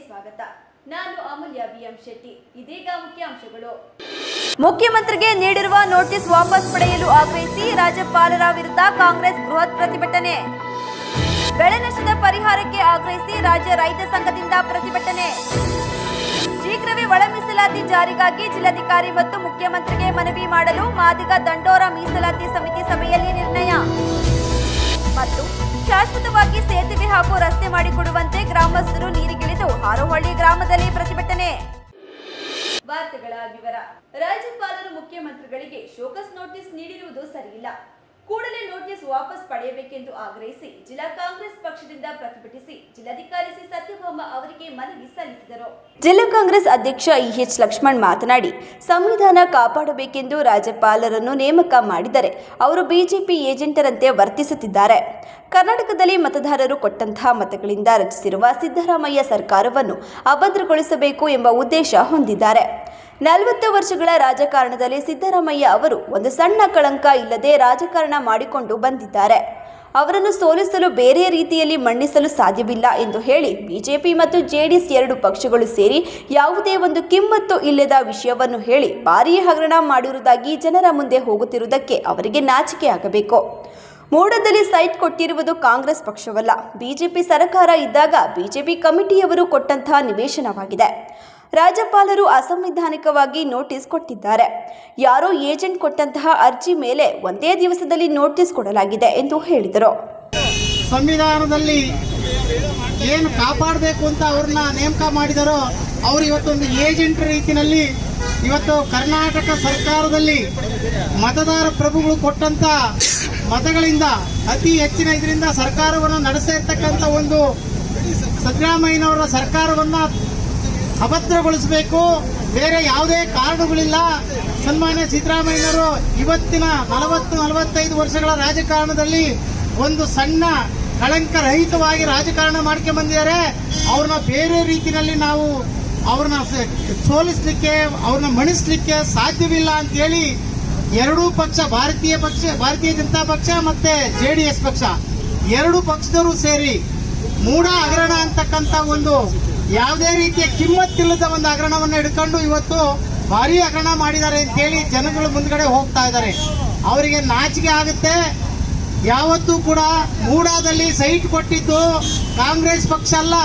ಸ್ವಾಗತ. ನಾನು ಅಮೂಲ್ಯ ಬಿಎಂ ಶೆಟ್ಟಿ. ಇದೀಗ ಮುಖ್ಯಾಂಶಗಳು. ಮುಖ್ಯಮಂತ್ರಿಗೆ ನೀಡಿರುವ ನೋಟಿಸ್ ವಾಪಸ್ ಪಡೆಯಲು ಆಗ್ರಹಿಸಿ ರಾಜ್ಯಪಾಲರ ವಿರುದ್ಧ ಕಾಂಗ್ರೆಸ್ ಬೃಹತ್ ಪ್ರತಿಭಟನೆ. ಬೆಳೆ ನಷ್ಟದ ಪರಿಹಾರಕ್ಕೆ ಆಗ್ರಹಿಸಿ ರಾಜ್ಯ ರೈತ ಸಂಘದಿಂದ ಪ್ರತಿಭಟನೆ. ಶೀಘ್ರವೇ ಒಳ ಮೀಸಲಾತಿ ಜಾರಿಗಾಗಿ ಜಿಲ್ಲಾಧಿಕಾರಿ ಮತ್ತು ಮುಖ್ಯಮಂತ್ರಿಗೆ ಮನವಿ ಮಾಡಲು ಮಾದಿಗ ದಂಡೋರ ಮೀಸಲಾತಿ ಸಮಿತಿ ಸಭೆಯಲ್ಲಿ ನಿರ್ಣಯ. ಮತ್ತು ಶಾಶ್ವತವಾಗಿ ಸೇತುವೆ ಹಾಗೂ ರಸ್ತೆ ಮಾಡಿಕೊಡುವಂತೆ ಗ್ರಾಮಸ್ಥರು ನೀರಿಗಿಳಿದು ಹಾರೋಹಳ್ಳಿ ಗ್ರಾಮದಲ್ಲಿ ಪ್ರತಿಭಟನೆ. ವಾರ್ತೆಗಳ ವಿವರ. ರಾಜ್ಯಪಾಲರು ಮುಖ್ಯಮಂತ್ರಿಗಳಿಗೆ ಶೋಕಸ್ ನೋಟಿಸ್ ನೀಡಿರುವುದು ಸರಿಯಿಲ್ಲ. ಕೂಡಲೇ ನೋಟಿಸ್ ವಾಪಸ್ ಪಡೆಯಬೇಕೆಂದು ಆಗ್ರಹಿಸಿ ಜಿಲ್ಲಾ ಕಾಂಗ್ರೆಸ್ ಪಕ್ಷದಿಂದ ಪ್ರತಿಭಟಿಸಿ ಜಿಲ್ಲಾಧಿಕಾರಿ ಸಿ ಸತ್ಯಭಾಮ ಅವರಿಗೆ ಮನವಿ ಸಲ್ಲಿಸಿದರು. ಜಿಲ್ಲಾ ಕಾಂಗ್ರೆಸ್ ಅಧ್ಯಕ್ಷ ಇಎಚ್ ಲಕ್ಷ್ಮಣ್ ಮಾತನಾಡಿ, ಸಂವಿಧಾನ ಕಾಪಾಡಬೇಕೆಂದು ರಾಜ್ಯಪಾಲರನ್ನು ನೇಮಕ ಮಾಡಿದರೆ ಅವರು ಬಿಜೆಪಿ ಏಜೆಂಟರಂತೆ ವರ್ತಿಸುತ್ತಿದ್ದಾರೆ. ಕರ್ನಾಟಕದಲ್ಲಿ ಮತದಾರರು ಕೊಟ್ಟಂತಹ ಮತಗಳಿಂದ ರಚಿಸಿರುವ ಸಿದ್ದರಾಮಯ್ಯ ಸರ್ಕಾರವನ್ನು ಅಭದ್ರಗೊಳಿಸಬೇಕು ಎಂಬ ಉದ್ದೇಶ ಹೊಂದಿದ್ದಾರೆ. 40 ವರ್ಷಗಳ ರಾಜಕಾರಣದಲ್ಲಿ ಸಿದ್ದರಾಮಯ್ಯ ಅವರು ಒಂದು ಸಣ್ಣ ಕಳಂಕ ಇಲ್ಲದೆ ರಾಜಕಾರಣ ಮಾಡಿಕೊಂಡು ಬಂದಿದ್ದಾರೆ. ಅವರನ್ನು ಸೋಲಿಸಲು ಬೇರೆ ರೀತಿಯಲ್ಲಿ ಮಣ್ಣಿಸಲು ಸಾಧ್ಯವಿಲ್ಲ ಎಂದು ಹೇಳಿ ಬಿಜೆಪಿ ಮತ್ತು ಜೆಡಿಎಸ್ ಎರಡು ಪಕ್ಷಗಳು ಸೇರಿ ಯಾವುದೇ ಒಂದು ಕಿಮ್ಮತ್ತು ಇಲ್ಲದ ವಿಷಯವನ್ನು ಹೇಳಿ ಭಾರೀ ಹಗರಣ ಮಾಡಿರುವುದಾಗಿ ಜನರ ಮುಂದೆ ಹೋಗುತ್ತಿರುವುದಕ್ಕೆ ಅವರಿಗೆ ನಾಚಿಕೆಯಾಗಬೇಕು. ಮೂಡದಲ್ಲಿ ಸೈಟ್ ಕೊಟ್ಟಿರುವುದು ಕಾಂಗ್ರೆಸ್ ಪಕ್ಷವಲ್ಲ, ಬಿಜೆಪಿ ಸರ್ಕಾರ ಇದ್ದಾಗ ಬಿಜೆಪಿ ಕಮಿಟಿಯವರು ಕೊಟ್ಟಂತಹ ನಿವೇಶನವಾಗಿದೆ. ರಾಜ್ಯಪಾಲರು ಅಸಂವಿಧಾನಿಕವಾಗಿ ನೋಟಿಸ್ ಕೊಟ್ಟಿದ್ದಾರೆ. ಯಾರೋ ಏಜೆಂಟ್ ಕೊಟ್ಟಂತಹ ಅರ್ಜಿ ಮೇಲೆ ಒಂದೇ ದಿವಸದಲ್ಲಿ ನೋಟಿಸ್ ಕೊಡಲಾಗಿದೆ ಎಂದು ಹೇಳಿದರು. ಸಂವಿಧಾನದಲ್ಲಿ ಏನು ಕಾಪಾಡಬೇಕು ಅಂತ ಅವ್ರನ್ನ ನೇಮಕ ಮಾಡಿದಾರೋ ಅವರು ಇವತ್ತೊಂದು ಏಜೆಂಟ್ ರೀತಿಯಲ್ಲಿ ಇವತ್ತು ಕರ್ನಾಟಕ ಸರ್ಕಾರದಲ್ಲಿ ಮತದಾರ ಪ್ರಭುಗಳು ಕೊಟ್ಟಂತ ಮತಗಳಿಂದ ಅತಿ ಹೆಚ್ಚಿನ ಇದರಿಂದ ಸರ್ಕಾರವನ್ನು ನಡೆಸ್ತಾ ಇರ್ತಕ್ಕಂಥ ಒಂದು ಸಿದ್ದರಾಮಯ್ಯನವರ ಸರ್ಕಾರವನ್ನ ಅಭದ್ರಗೊಳಿಸಬೇಕು. ಬೇರೆ ಯಾವುದೇ ಕಾರಣಗಳಿಲ್ಲ. ಸನ್ಮಾನ್ಯ ಸಿದ್ದರಾಮಯ್ಯನವರು ಇವತ್ತಿನ 40-45 ವರ್ಷಗಳ ರಾಜಕಾರಣದಲ್ಲಿ ಒಂದು ಸಣ್ಣ ಕಳಂಕ ರಹಿತವಾಗಿ ರಾಜಕಾರಣ ಮಾಡ್ಕೊಂಡು ಬಂದಿದ್ದಾರೆ. ಅವ್ರನ್ನ ಬೇರೆ ರೀತಿಯಲ್ಲಿ ನಾವು ಅವ್ರನ್ನ ಸೋಲಿಸಲಿಕ್ಕೆ ಅವ್ರನ್ನ ಮಣಿಸಲಿಕ್ಕೆ ಸಾಧ್ಯವಿಲ್ಲ ಅಂತೇಳಿ ಎರಡೂ ಪಕ್ಷ ಭಾರತೀಯ ಜನತಾ ಪಕ್ಷ ಮತ್ತೆ ಜೆಡಿಎಸ್ ಪಕ್ಷ ಎರಡು ಪಕ್ಷದವರು ಸೇರಿ ಮೂಢ ಹಗರಣ ಅಂತಕ್ಕಂಥ ಒಂದು ಯಾವುದೇ ರೀತಿಯ ಕಿಮ್ಮತ್ತಿಲ್ಲದ ಒಂದು ಹಗರಣವನ್ನು ಹಿಡ್ಕೊಂಡು ಇವತ್ತು ಭಾರಿ ಹಗರಣ ಮಾಡಿದ್ದಾರೆ ಅಂತೇಳಿ ಜನಗಳ ಮುಂದ್ಗಡೆ ಹೋಗ್ತಾ ಇದ್ದಾರೆ. ಅವರಿಗೆ ನಾಚಿಕೆ ಆಗುತ್ತೆ. ಯಾವತ್ತೂ ಕೂಡ ಮೂಡಾದಲ್ಲಿ ಸೈಟ್ ಕೊಟ್ಟಿದ್ದು ಕಾಂಗ್ರೆಸ್ ಪಕ್ಷ ಅಲ್ಲ,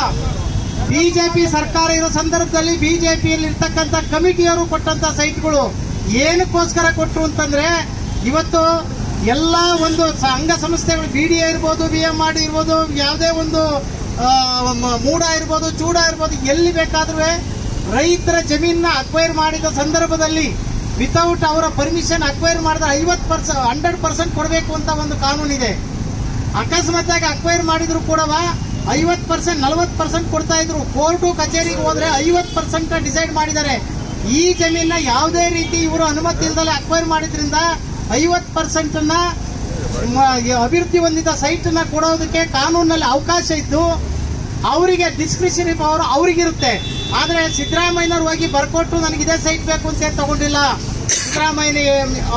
ಬಿಜೆಪಿ ಸರ್ಕಾರ ಇರೋ ಸಂದರ್ಭದಲ್ಲಿ ಬಿಜೆಪಿಯಲ್ಲಿ ಇರ್ತಕ್ಕಂಥ ಕಮಿಟಿಯವರು ಕೊಟ್ಟಂತ ಸೈಟ್ಗಳು. ಏನಕ್ಕೋಸ್ಕರ ಕೊಟ್ಟರು ಅಂತಂದ್ರೆ ಇವತ್ತು ಎಲ್ಲ ಒಂದು ಸಂಘ ಸಂಸ್ಥೆಗಳು ಬಿಡಿಎ ಇರ್ಬೋದು, ಬಿಎಂಆರ್ ಇರ್ಬೋದು, ಯಾವುದೇ ಒಂದು ಮೂಡ ಇರ್ಬೋದು, ಚೂಡ ಇರ್ಬೋದು, ಎಲ್ಲಿ ಬೇಕಾದ್ರೂ ರೈತರ ಜಮೀನ ಅಕ್ವೈರ್ ಮಾಡಿದ ಸಂದರ್ಭದಲ್ಲಿ ವಿತೌಟ್ ಅವರ ಪರ್ಮಿಷನ್ ಅಕ್ವೈರ್ ಮಾಡಿದ್ರೆ 100% ಕೊಡಬೇಕು ಅಂತ ಒಂದು ಕಾನೂನಿದೆ. ಅಕಸ್ಮಾತ್ತಾಗಿ ಅಕ್ವೈರ್ ಮಾಡಿದ್ರು ಕೂಡ 50% 40% ಕೊಡ್ತಾ ಇದ್ರು. ಕೋರ್ಟು ಕಚೇರಿಗೆ ಹೋದ್ರೆ 50% ಡಿಸೈಡ್ ಮಾಡಿದ್ದಾರೆ. ಈ ಜಮೀನ ಯಾವುದೇ ರೀತಿ ಇವರು ಅನುಮತಿ ಇಲ್ಲದೆ ಅಕ್ವೈರ್ ಮಾಡಿದ್ರಿಂದ 50% ಅಭಿವೃದ್ಧಿ ಹೊಂದಿದ ಸೈಟ್ ನ ಕೊಡೋದಕ್ಕೆ ಕಾನೂನಲ್ಲಿ ಅವಕಾಶ ಇದ್ದು ಅವರಿಗೆ ಡಿಸ್ಕ್ರಿಷನರಿ ಪವರ್ ಅವರಿಗಿರುತ್ತೆ. ಆದ್ರೆ ಸಿದ್ದರಾಮಯ್ಯನವ್ರು ಹೋಗಿ ಬರ್ಕೊಟ್ಟು ನನಗೆ ಇದೇ ಸೈಟ್ ಬೇಕು ಅಂತ ತಗೊಂಡಿಲ್ಲ. ಸಿದ್ದರಾಮಯ್ಯ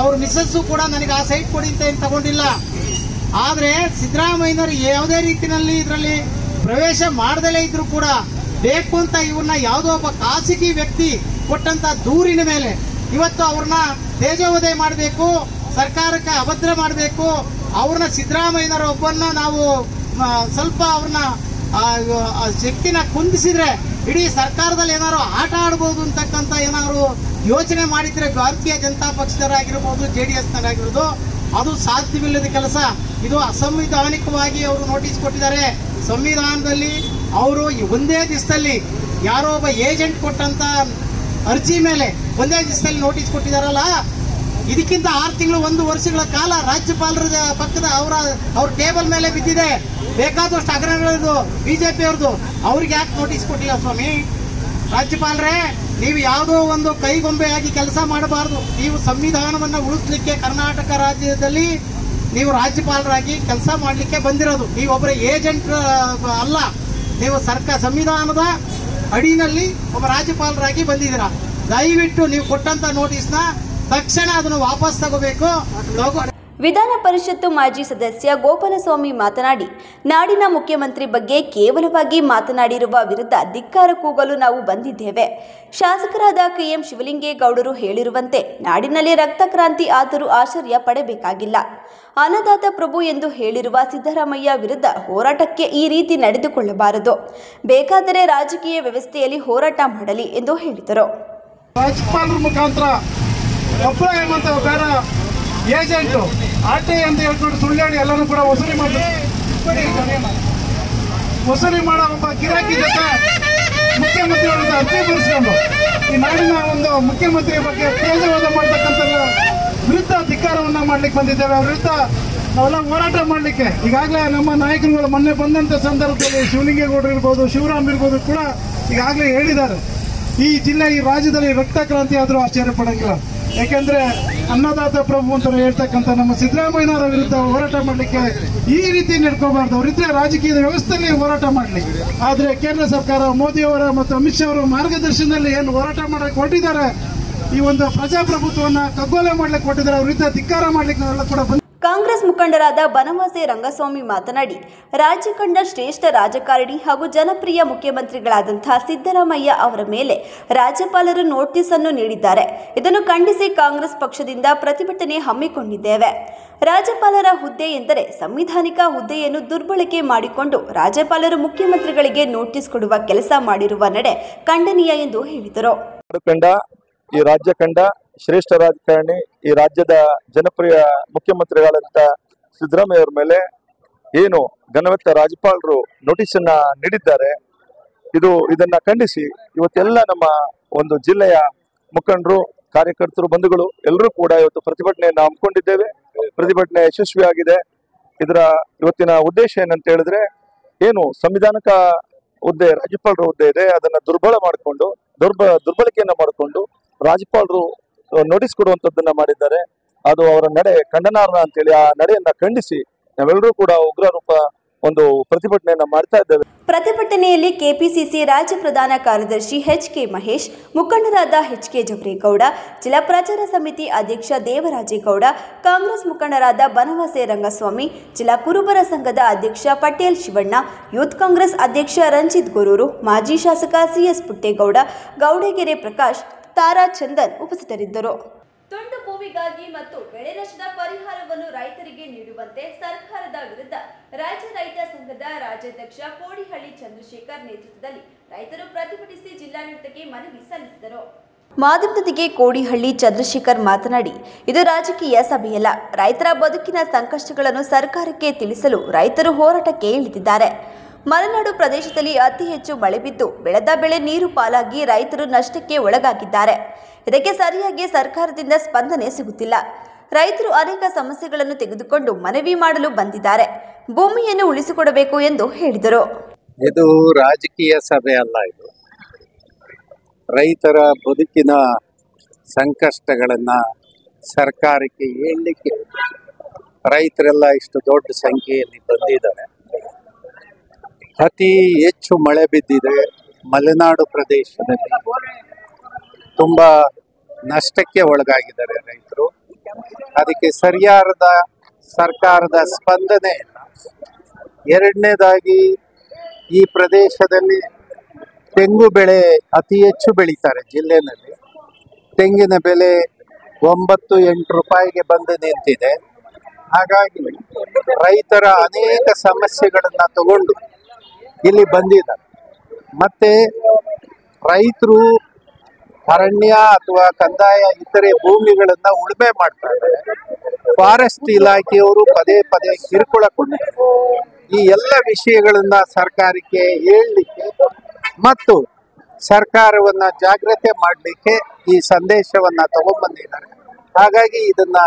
ಅವ್ರ ಮಿಸ್ಸಸ್ ಕೂಡ ನನಗೆ ಆ ಸೈಟ್ ಕೊಡಿ ಅಂತ ಏನು ತಗೊಂಡಿಲ್ಲ. ಆದ್ರೆ ಸಿದ್ದರಾಮಯ್ಯನವ್ರು ಯಾವುದೇ ರೀತಿಯಲ್ಲಿ ಇದರಲ್ಲಿ ಪ್ರವೇಶ ಮಾಡದಲೇ ಇದ್ರು ಕೂಡ ಬೇಕು ಅಂತ ಇವ್ರನ್ನ ಯಾವುದೋ ಒಬ್ಬ ಖಾಸಗಿ ವ್ಯಕ್ತಿ ಕೊಟ್ಟಂತ ದೂರಿನ ಮೇಲೆ ಇವತ್ತು ಅವ್ರನ್ನ ತೇಜೋವಧೆ ಮಾಡಬೇಕು, ಸರ್ಕಾರಕ್ಕೆ ಅಭದ್ರ ಮಾಡಬೇಕು. ಅವ್ರನ್ನ ಸಿದ್ದರಾಮಯ್ಯನವರ ಒಬ್ಬನ್ನ ನಾವು ಸ್ವಲ್ಪ ಅವ್ರನ್ನ ಶಕ್ತಿನ ಕುಂದಿಸಿದ್ರೆ ಇಡೀ ಸರ್ಕಾರದಲ್ಲಿ ಏನಾದ್ರು ಆಟ ಆಡಬಹುದು ಅಂತಕ್ಕಂಥ ಏನಾದ್ರು ಯೋಚನೆ ಮಾಡಿದ್ರೆ ಭಾರತೀಯ ಜನತಾ ಪಕ್ಷದವರಾಗಿರ್ಬೋದು, ಜೆಡಿಎಸ್ನವರಾಗಿರ್ಬೋದು, ಅದು ಸಾಧ್ಯವಿಲ್ಲದ ಕೆಲಸ. ಇದು ಅಸಂವಿಧಾನಿಕವಾಗಿ ಅವರು ನೋಟಿಸ್ ಕೊಟ್ಟಿದ್ದಾರೆ. ಸಂವಿಧಾನದಲ್ಲಿ ಅವರು ಒಂದೇ ದಿವಸದಲ್ಲಿ ಯಾರೋ ಒಬ್ಬ ಏಜೆಂಟ್ ಕೊಟ್ಟಂತ ಅರ್ಜಿ ಮೇಲೆ ಒಂದೇ ದಿವಸದಲ್ಲಿ ನೋಟಿಸ್ ಕೊಟ್ಟಿದಾರಲ್ಲ, ಇದಕ್ಕಿಂತ 6 ತಿಂಗಳು 1 ವರ್ಷಗಳ ಕಾಲ ರಾಜ್ಯಪಾಲರ ಪಕ್ಕದ ಅವ್ರ ಟೇಬಲ್ ಮೇಲೆ ಬಿದ್ದಿದೆ. ಬೇಕಾದಷ್ಟು ಹಗರಣಗಳದು ಬಿಜೆಪಿ ಅವ್ರದ್ದು. ಅವ್ರಿಗೆ ಯಾಕೆ ನೋಟಿಸ್ ಕೊಟ್ಟಿಲ್ಲ ಸ್ವಾಮಿ? ರಾಜ್ಯಪಾಲರೇ, ನೀವು ಯಾವುದೋ ಒಂದು ಕೈಗೊಂಬೆಯಾಗಿ ಕೆಲಸ ಮಾಡಬಾರದು. ನೀವು ಸಂವಿಧಾನವನ್ನ ಉಳಿಸ್ಲಿಕ್ಕೆ ಕರ್ನಾಟಕ ರಾಜ್ಯದಲ್ಲಿ ನೀವು ರಾಜ್ಯಪಾಲರಾಗಿ ಕೆಲಸ ಮಾಡಲಿಕ್ಕೆ ಬಂದಿರೋದು. ನೀವೊಬ್ಬರ ಏಜೆಂಟ್ ಅಲ್ಲ, ನೀವು ಸಂವಿಧಾನದ ಅಡಿನಲ್ಲಿ ಒಬ್ಬ ರಾಜ್ಯಪಾಲರಾಗಿ ಬಂದಿದ್ದೀರಾ. ದಯವಿಟ್ಟು ನೀವು ಕೊಟ್ಟಂತ ನೋಟಿಸ್ನ ತಕ್ಷಣ ಅದನ್ನು ವಾಪಸ್ ತಗೋಬೇಕು. ವಿಧಾನ ಪರಿಷತ್ತು ಮಾಜಿ ಸದಸ್ಯ ಗೋಪಾಲಸ್ವಾಮಿ ಮಾತನಾಡಿ, ನಾಡಿನ ಮುಖ್ಯಮಂತ್ರಿ ಬಗ್ಗೆ ಕೇವಲವಾಗಿ ಮಾತನಾಡಿರುವ ವಿರುದ್ಧ ಧಿಕ್ಕಾರ ಕೂಗಲು ನಾವು ಬಂದಿದ್ದೇವೆ. ಶಾಸಕರಾದ KM ಶಿವಲಿಂಗೇಗೌಡರು ಹೇಳಿರುವಂತೆ ನಾಡಿನಲ್ಲಿ ರಕ್ತಕ್ರಾಂತಿ ಆದರೂ ಆಶ್ಚರ್ಯ ಪಡಬೇಕಾಗಿಲ್ಲ. ಅನ್ನದಾತ ಪ್ರಭು ಎಂದು ಹೇಳಿರುವ ಸಿದ್ದರಾಮಯ್ಯ ವಿರುದ್ಧ ಹೋರಾಟಕ್ಕೆ ಈ ರೀತಿ ನಡೆದುಕೊಳ್ಳಬಾರದು. ಬೇಕಾದರೆ ರಾಜಕೀಯ ವ್ಯವಸ್ಥೆಯಲ್ಲಿ ಹೋರಾಟ ಮಾಡಲಿ ಎಂದು ಹೇಳಿದರು. ರಾಜ್ಯಪಾಲರ ಮುಖಾಂತರ ಒಬ್ಬ ಎಂಬಂತ ಬೇಡ ಏಜೆಂಟು RTI ಅಂತ ಹೇಳ್ಕೊಂಡು ಸುಳ್ಳು ಹೇಳಿ ಎಲ್ಲರೂ ಕೂಡ ವಸೂಲಿ ಮಾಡೋ ಒಬ್ಬ ಗಿರಾಕಿ ಜೊತೆ ಮುಖ್ಯಮಂತ್ರಿಗಳ ಅರ್ಜಿ ಬರೆಸ್ಕೊಂಡು ಈ ನಾಡಿನ ಒಂದು ಮುಖ್ಯಮಂತ್ರಿ ಬಗ್ಗೆ ತೇಜವಾದ ಮಾಡ್ತಕ್ಕಂಥ ವಿರುದ್ಧ ಧಿಕ್ಕಾರವನ್ನ ಮಾಡ್ಲಿಕ್ಕೆ ಬಂದಿದ್ದೇವೆ. ಅವ್ರ ವಿರುದ್ಧ ನಾವೆಲ್ಲ ಹೋರಾಟ ಮಾಡಲಿಕ್ಕೆ ಈಗಾಗಲೇ ನಮ್ಮ ನಾಯಕರುಗಳು ಮೊನ್ನೆ ಬಂದಂತ ಸಂದರ್ಭದಲ್ಲಿ ಶಿವಲಿಂಗೇಗೌಡರು ಇರ್ಬೋದು, ಶಿವರಾಮ್ ಇರ್ಬೋದು ಕೂಡ ಈಗಾಗಲೇ ಹೇಳಿದ್ದಾರೆ, ಈ ಜಿಲ್ಲೆ ಈ ರಾಜ್ಯದಲ್ಲಿ ರಕ್ತ ಕ್ರಾಂತಿ ಆದರೂ ಆಶ್ಚರ್ಯ ಪಡಂಗಿಲ್ಲ. ಯಾಕೆಂದ್ರೆ ಅನ್ನದಾತ ಪ್ರಭು ಅಂತ ಹೇಳ್ತಕ್ಕಂಥ ನಮ್ಮ ಸಿದ್ದರಾಮಯ್ಯನವರ ವಿರುದ್ಧ ಹೋರಾಟ ಮಾಡಲಿಕ್ಕೆ ಈ ರೀತಿ ನಡ್ಕೋಬಾರ್ದು. ಅವರಿದ್ರೆ ರಾಜಕೀಯದ ವ್ಯವಸ್ಥೆಯಲ್ಲಿ ಹೋರಾಟ ಮಾಡಲಿ. ಆದ್ರೆ ಕೇಂದ್ರ ಸರ್ಕಾರ ಮೋದಿಯವರ ಮತ್ತು ಅಮಿತ್ ಶಾ ಅವರ ಮಾರ್ಗದರ್ಶನದಲ್ಲಿ ಏನು ಹೋರಾಟ ಮಾಡಕ್ಕೆ ಹೊರಟಿದ್ದಾರೆ, ಈ ಒಂದು ಪ್ರಜಾಪ್ರಭುತ್ವವನ್ನು ಕಗ್ಗೊಲೆ ಮಾಡ್ಲಿಕ್ಕೆ ಹೊರಟಿದ್ದಾರೆ. ಅವ್ರ ವಿರುದ್ಧ ಧಿಕ್ಕಾರ ಮಾಡ್ಲಿಕ್ಕೆ ನಾವೆಲ್ಲ ಕೂಡ ಕಾಂಗ್ರೆಸ್ ಮುಖಂಡರಾದ ಬನವಾಸೆ ರಂಗಸ್ವಾಮಿ ಮಾತನಾಡಿ, ರಾಜ್ಯ ಕಂಡ ಶ್ರೇಷ್ಠ ರಾಜಕಾರಣಿ ಹಾಗೂ ಜನಪ್ರಿಯ ಮುಖ್ಯಮಂತ್ರಿಗಳಾದಂತಹ ಸಿದ್ದರಾಮಯ್ಯ ಅವರ ಮೇಲೆ ರಾಜ್ಯಪಾಲರು ನೋಟಿಸ್ ಅನ್ನು ನೀಡಿದ್ದಾರೆ. ಇದನ್ನು ಖಂಡಿಸಿ ಕಾಂಗ್ರೆಸ್ ಪಕ್ಷದಿಂದ ಪ್ರತಿಭಟನೆ ಹಮ್ಮಿಕೊಂಡಿದ್ದೇವೆ. ರಾಜ್ಯಪಾಲರ ಹುದ್ದೆ ಎಂದರೆ ಸಂವಿಧಾನಿಕ ಹುದ್ದೆಯನ್ನು ದುರ್ಬಳಕೆ ಮಾಡಿಕೊಂಡು ರಾಜ್ಯಪಾಲರು ಮುಖ್ಯಮಂತ್ರಿಗಳಿಗೆ ನೋಟಿಸ್ ಕೊಡುವ ಕೆಲಸ ಮಾಡಿರುವ ನಡೆ ಖಂಡನೀಯ ಎಂದು ಹೇಳಿದರು. ಈ ರಾಜ್ಯ ಕಂಡ ಶ್ರೇಷ್ಠ ರಾಜಕಾರಣಿ, ಈ ರಾಜ್ಯದ ಜನಪ್ರಿಯ ಮುಖ್ಯಮಂತ್ರಿಗಳಂತ ಸಿದ್ದರಾಮಯ್ಯ ಅವರ ಮೇಲೆ ಏನು ಘನವೆತ್ತ ರಾಜ್ಯಪಾಲರು ನೋಟಿಸ್ ಅನ್ನ ನೀಡಿದ್ದಾರೆ, ಇದನ್ನ ಖಂಡಿಸಿ ಇವತ್ತೆಲ್ಲ ನಮ್ಮ ಒಂದು ಜಿಲ್ಲೆಯ ಮುಖಂಡರು, ಕಾರ್ಯಕರ್ತರು, ಬಂಧುಗಳು ಎಲ್ಲರೂ ಕೂಡ ಇವತ್ತು ಪ್ರತಿಭಟನೆಯನ್ನು ಹಮ್ಮಿಕೊಂಡಿದ್ದೇವೆ. ಪ್ರತಿಭಟನೆ ಯಶಸ್ವಿಯಾಗಿದೆ. ಇದರ ಇವತ್ತಿನ ಉದ್ದೇಶ ಏನಂತ ಹೇಳಿದ್ರೆ, ಏನು ಸಂವಿಧಾನಿಕ ಹುದ್ದೆ ರಾಜ್ಯಪಾಲರ ಹುದ್ದೆ ಇದೆ, ಅದನ್ನ ದುರ್ಬಳಕೆಯನ್ನ ಮಾಡಿಕೊಂಡು ರಾಜ್ಯಪಾಲರು ನೋಟಿಸ್ ಕೊಡುವಂತದ್ದನ್ನ ಮಾಡಿದ್ದಾರೆ. ಅದು ಅವರ ನಡೆ ಖಂಡನಾರ್ಹ ಅಂತೇಳಿ ಆ ನಡೆಯನ್ನ ಖಂಡಿಸಿ ನಾವೆಲ್ಲರೂ ಕೂಡ ಉಗ್ರ ರೂಪ ಒಂದು ಪ್ರತಿಭಟನೆಯನ್ನ ಮಾಡ್ತಾ ಇದ್ದೇವೆ. ಪ್ರತಿಭಟನೆಯಲ್ಲಿ ಕೆಪಿಸಿಸಿ ರಾಜ್ಯ ಪ್ರಧಾನ ಕಾರ್ಯದರ್ಶಿ HK ಮಹೇಶ್, ಮುಖಂಡರಾದ HK ಜವರೇಗೌಡ, ಜಿಲ್ಲಾ ಪ್ರಚಾರ ಸಮಿತಿ ಅಧ್ಯಕ್ಷ ದೇವರಾಜೇಗೌಡ, ಕಾಂಗ್ರೆಸ್ ಮುಖಂಡರಾದ ಬನವಾಸೆ ರಂಗಸ್ವಾಮಿ, ಜಿಲ್ಲಾ ಕುರುಬರ ಸಂಘದ ಅಧ್ಯಕ್ಷ ಪಟೇಲ್ ಶಿವಣ್ಣ, ಯೂತ್ ಕಾಂಗ್ರೆಸ್ ಅಧ್ಯಕ್ಷ ರಂಜಿತ್ ಗೊರೂರು, ಮಾಜಿ ಶಾಸಕ CS ಪುಟ್ಟೇಗೌಡ, ಗೌಡಗೆರೆ ಪ್ರಕಾಶ್, ತಾರಾ ಚಂದನ್ ಉಪಸ್ಥಿತರಿದ್ದರು. ತುಂಡು ಭೂಮಿಗಾಗಿ ಮತ್ತು ಬೆಳೆ ನಷ್ಟದ ಪರಿಹಾರವನ್ನು ರೈತರಿಗೆ ನೀಡುವಂತೆ ಸರ್ಕಾರದ ವಿರುದ್ಧ ರಾಜ್ಯ ರೈತ ಸಂಘದ ರಾಜ್ಯಾಧ್ಯಕ್ಷ ಕೋಡಿಹಳ್ಳಿ ಚಂದ್ರಶೇಖರ್ ನೇತೃತ್ವದಲ್ಲಿ ರೈತರು ಪ್ರತಿಭಟಿಸಿ ಜಿಲ್ಲಾಡಳಿತಕ್ಕೆ ಮನವಿ ಸಲ್ಲಿಸಿದರು. ಮಾಧ್ಯಮದೊಂದಿಗೆ ಕೋಡಿಹಳ್ಳಿ ಚಂದ್ರಶೇಖರ್ ಮಾತನಾಡಿ, ಇದು ರಾಜಕೀಯ ಸಭೆಯಲ್ಲ. ರೈತರ ಬದುಕಿನ ಸಂಕಷ್ಟಗಳನ್ನು ಸರ್ಕಾರಕ್ಕೆ ತಿಳಿಸಲು ರೈತರು ಹೋರಾಟಕ್ಕೆ ಇಳಿದಿದ್ದಾರೆ. ಮಲೆನಾಡು ಪ್ರದೇಶದಲ್ಲಿ ಅತಿ ಹೆಚ್ಚು ಮಳೆ ಬಿದ್ದು ಬೆಳೆದ ಬೆಳೆ ನೀರು ಪಾಲಾಗಿ ರೈತರು ನಷ್ಟಕ್ಕೆ ಒಳಗಾಗಿದ್ದಾರೆ. ಇದಕ್ಕೆ ಸರಿಯಾಗಿ ಸರ್ಕಾರದಿಂದ ಸ್ಪಂದನೆ ಸಿಗುತ್ತಿಲ್ಲ. ರೈತರು ಅನೇಕ ಸಮಸ್ಯೆಗಳನ್ನು ತೆಗೆದುಕೊಂಡು ಮನವಿ ಮಾಡಲು ಬಂದಿದ್ದಾರೆ. ಭೂಮಿಯನ್ನು ಉಳಿಸಿಕೊಡಬೇಕು ಎಂದು ಹೇಳಿದರು. ಇದು ರಾಜಕೀಯ ಸಭೆ ಅಲ್ಲ, ಇದು ರೈತರ ಬದುಕಿನ ಸಂಕಷ್ಟಗಳನ್ನ ಸರ್ಕಾರಕ್ಕೆ ಹೇಳಲಿಕ್ಕೆ ರೈತರೆಲ್ಲ ಇಷ್ಟು ದೊಡ್ಡ ಸಂಖ್ಯೆಯಲ್ಲಿ ಬಂದಿದ್ದಾರೆ. ಅತಿ ಹೆಚ್ಚು ಮಳೆ ಬಿದ್ದಿದೆ. ಮಲೆನಾಡು ಪ್ರದೇಶದಲ್ಲಿ ತುಂಬ ನಷ್ಟಕ್ಕೆ ಒಳಗಾಗಿದ್ದಾರೆ ರೈತರು. ಅದಕ್ಕೆ ಸರಿಯಾದ ಸರ್ಕಾರದ ಸ್ಪಂದನೆ ಇಲ್ಲ. ಎರಡನೇದಾಗಿ ಈ ಪ್ರದೇಶದಲ್ಲಿ ತೆಂಗು ಬೆಳೆ ಅತಿ ಹೆಚ್ಚು ಬೆಳೀತಾರೆ. ಜಿಲ್ಲೆಯಲ್ಲಿ ತೆಂಗಿನ ಬೆಲೆ 9-8 ರೂಪಾಯಿಗೆ ಬಂದು ನಿಂತಿದೆ. ಹಾಗಾಗಿ ರೈತರ ಅನೇಕ ಸಮಸ್ಯೆಗಳನ್ನು ತಗೊಂಡು ಇಲ್ಲಿ ಬಂದಿದ್ದಾರೆ. ಮತ್ತೆ ರೈತರು ಅರಣ್ಯ ಅಥವಾ ಕಂದಾಯ ಇತರೆ ಭೂಮಿಗಳನ್ನ ಉಳುಮೆ ಮಾಡ್ತಾ ಇದ್ದಾರೆ. ಫಾರೆಸ್ಟ್ ಇಲಾಖೆಯವರು ಪದೇ ಪದೇ ಕಿರುಕುಳ ಕೊಟ್ಟಿದ್ದಾರೆ. ಈ ಎಲ್ಲ ವಿಷಯಗಳನ್ನ ಸರ್ಕಾರಕ್ಕೆ ಹೇಳಲಿಕ್ಕೆ ಮತ್ತು ಸರ್ಕಾರವನ್ನ ಜಾಗೃತಿ ಮಾಡಲಿಕ್ಕೆ ಈ ಸಂದೇಶವನ್ನ ತಗೊಂಡ್ಬಂದಿದ್ದಾರೆ. ಹಾಗಾಗಿ ಇದನ್ನ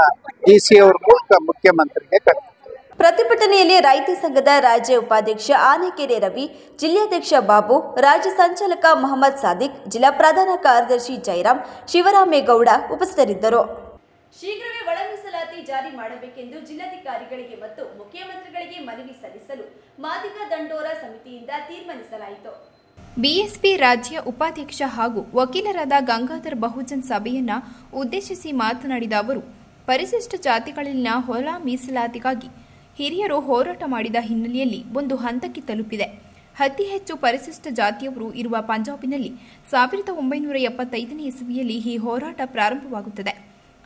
DC ಅವ್ರ ಮೂಲಕ ಮುಖ್ಯಮಂತ್ರಿಗೆ ಕಳಿಸಿದ್ದಾರೆ. ಪ್ರತಿಭಟನೆಯಲ್ಲಿ ರೈತ ಸಂಘದ ರಾಜ್ಯ ಉಪಾಧ್ಯಕ್ಷ ಆನೆಕೆರೆ ರವಿ, ಜಿಲ್ಲಾಧ್ಯಕ್ಷ ಬಾಬು, ರಾಜ್ಯ ಸಂಚಾಲಕ ಮೊಹಮ್ಮದ್ ಸಾದಿಕ್, ಜಿಲ್ಲಾ ಪ್ರಧಾನ ಕಾರ್ಯದರ್ಶಿ ಜಯರಾಮ್, ಶಿವರಾಮೇಗೌಡ ಉಪಸ್ಥಿತರಿದ್ದರು. ಶೀಘ್ರವೇ ಒಳ ಮೀಸಲಾತಿ ಜಾರಿ ಮಾಡಬೇಕೆಂದು ಜಿಲ್ಲಾಧಿಕಾರಿಗಳಿಗೆ ಮತ್ತು ಮುಖ್ಯಮಂತ್ರಿಗಳಿಗೆ ಮನವಿ ಸಲ್ಲಿಸಲು ಮಾದಿಗ ದಂಡೋರ ಸಮಿತಿಯಿಂದ ತೀರ್ಮಾನಿಸಲಾಯಿತು. ಬಿಎಸ್ಪಿ ರಾಜ್ಯ ಉಪಾಧ್ಯಕ್ಷ ಹಾಗೂ ವಕೀಲರಾದ ಗಂಗಾಧರ್ ಬಹುಜನ್ ಸಭೆಯನ್ನ ಉದ್ದೇಶಿಸಿ ಮಾತನಾಡಿದ ಅವರು, ಪರಿಶಿಷ್ಟ ಜಾತಿಗಳಲ್ಲಿನ ಹೊಲ ಮೀಸಲಾತಿಗಾಗಿ ಹಿರಿಯರು ಹೋರಾಟ ಮಾಡಿದ ಹಿನ್ನೆಲೆಯಲ್ಲಿ ಒಂದು ಹಂತಕ್ಕೆ ತಲುಪಿದೆ. ಅತಿ ಹೆಚ್ಚು ಪರಿಶಿಷ್ಟ ಜಾತಿಯವರು ಇರುವ ಪಂಜಾಬಿನಲ್ಲಿ 1975ನೇ ಇಸವಿಯಲ್ಲಿ ಈ ಹೋರಾಟ ಪ್ರಾರಂಭವಾಗುತ್ತದೆ.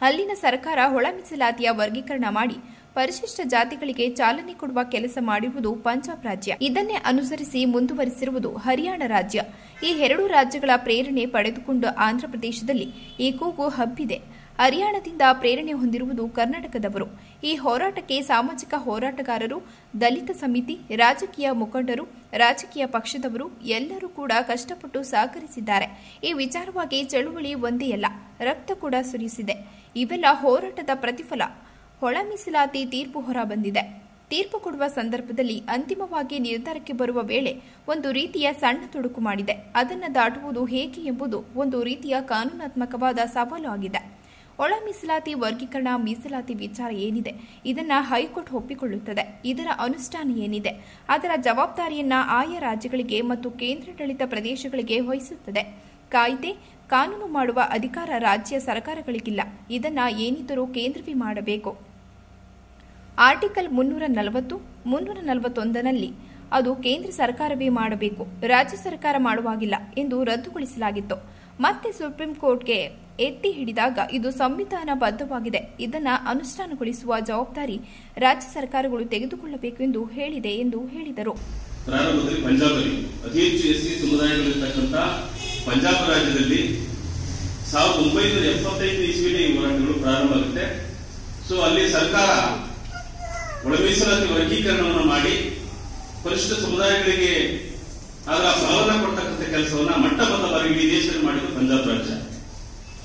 ಅಲ್ಲಿನ ಸರ್ಕಾರ ಒಳ ಮೀಸಲಾತಿಯ ವರ್ಗೀಕರಣ ಮಾಡಿ ಪರಿಶಿಷ್ಟ ಜಾತಿಗಳಿಗೆ ಚಾಲನೆ ಕೊಡುವ ಕೆಲಸ ಮಾಡಿರುವುದು ಪಂಜಾಬ್ ರಾಜ್ಯ. ಇದನ್ನೇ ಅನುಸರಿಸಿ ಮುಂದುವರಿಸಿರುವುದು ಹರಿಯಾಣ ರಾಜ್ಯ. ಈ ಎರಡೂ ರಾಜ್ಯಗಳ ಪ್ರೇರಣೆ ಪಡೆದುಕೊಂಡು ಆಂಧ್ರಪ್ರದೇಶದಲ್ಲಿ ಈ ಕೂಗು ಹಬ್ಬಿದೆ. ಹರಿಯಾಣದಿಂದ ಪ್ರೇರಣೆ ಹೊಂದಿರುವುದು ಕರ್ನಾಟಕದವರು. ಈ ಹೋರಾಟಕ್ಕೆ ಸಾಮಾಜಿಕ ಹೋರಾಟಗಾರರು, ದಲಿತ ಸಮಿತಿ, ರಾಜಕೀಯ ಮುಖಂಡರು, ರಾಜಕೀಯ ಪಕ್ಷದವರು ಎಲ್ಲರೂ ಕೂಡ ಕಷ್ಟಪಟ್ಟು ಸಹಕರಿಸಿದ್ದಾರೆ. ಈ ವಿಚಾರವಾಗಿ ಚಳುವಳಿ ಒಂದೇ ಅಲ್ಲ, ರಕ್ತ ಕೂಡ ಸುರಿಸಿದೆ. ಇವೆಲ್ಲ ಹೋರಾಟದ ಪ್ರತಿಫಲ. ಒಳ ಮೀಸಲಾತಿ ತೀರ್ಪು ಹೊರಬಂದಿದೆ. ತೀರ್ಪು ಕೊಡುವ ಸಂದರ್ಭದಲ್ಲಿ ಅಂತಿಮವಾಗಿ ನಿರ್ಧಾರಕ್ಕೆ ಬರುವ ವೇಳೆ ಒಂದು ರೀತಿಯ ಸಣ್ಣ ತೊಡಕು ಮಾಡಿದೆ. ಅದನ್ನು ದಾಟುವುದು ಹೇಗೆ ಎಂಬುದು ಒಂದು ರೀತಿಯ ಕಾನೂನಾತ್ಮಕವಾದ ಸವಾಲು ಆಗಿದೆ. ಒಳ ಮೀಸಲಾತಿ ವರ್ಗೀಕರಣ ಮೀಸಲಾತಿ ವಿಚಾರ ಏನಿದೆ ಇದನ್ನು ಹೈಕೋರ್ಟ್ ಒಪ್ಪಿಕೊಳ್ಳುತ್ತದೆ. ಇದರ ಅನುಷ್ಠಾನ ಏನಿದೆ ಅದರ ಜವಾಬ್ದಾರಿಯನ್ನ ಆಯಾ ರಾಜ್ಯಗಳಿಗೆ ಮತ್ತು ಕೇಂದ್ರಾಡಳಿತ ಪ್ರದೇಶಗಳಿಗೆ ವಹಿಸುತ್ತದೆ. ಕಾಯ್ದೆ ಕಾನೂನು ಮಾಡುವ ಅಧಿಕಾರ ರಾಜ್ಯ ಸರ್ಕಾರಗಳಿಗಿಲ್ಲ. ಇದನ್ನ ಏನಿದ್ದರೂ ಕೇಂದ್ರವೇ ಮಾಡಬೇಕು. ಆರ್ಟಿಕಲ್ 340, 341ನಲ್ಲಿ ಅದು ಕೇಂದ್ರ ಸರ್ಕಾರವೇ ಮಾಡಬೇಕು, ರಾಜ್ಯ ಸರ್ಕಾರ ಮಾಡುವಾಗಿಲ್ಲ ಎಂದು ರದ್ದುಗೊಳಿಸಲಾಗಿತ್ತು. ಮತ್ತೆ ಸುಪ್ರೀಂ ಕೋರ್ಟ್ಗೆ ಎತ್ತಿ ಹಿಡಿದಾಗ ಇದು ಸಂವಿಧಾನಬದ್ಧವಾಗಿದೆ, ಇದನ್ನ ಅನುಷ್ಠಾನಗೊಳಿಸುವ ಜವಾಬ್ದಾರಿ ರಾಜ್ಯ ಸರ್ಕಾರಗಳು ತೆಗೆದುಕೊಳ್ಳಬೇಕು ಎಂದು ಹೇಳಿದೆ ಎಂದು ಹೇಳಿದರು. ಪ್ರಾರಂಭದಲ್ಲಿ ಪಂಜಾಬಲ್ಲಿ ಅತಿ ಹೆಚ್ಚು ಎಸ್ಸಿ ಸಮುದಾಯಗಳಿರ್ತಕ್ಕಂಥ ಪಂಜಾಬ್ ರಾಜ್ಯದಲ್ಲಿ 1975 ಇಸ್ವಿಯಲ್ಲಿ ಈ ಹೋರಾಟಗಳು ಪ್ರಾರಂಭ ಆಗುತ್ತೆ. ಸೊ ಅಲ್ಲಿ ಸರ್ಕಾರ ಒಳ ಮೀಸಲಾತಿ ವರ್ಗೀಕರಣವನ್ನು ಮಾಡಿ ಪರಿಶಿಷ್ಟ ಸಮುದಾಯಗಳಿಗೆ ಅದರ ಫಲವನ್ನು ಕೊಡ್ತಕ್ಕಂಥ ಕೆಲಸವನ್ನ ಮೊಟ್ಟಮೊದಲ ಇಡೀ ದೇಶದಲ್ಲಿ ಮಾಡಿದ್ದು ಪಂಜಾಬ್ ರಾಜ್ಯ.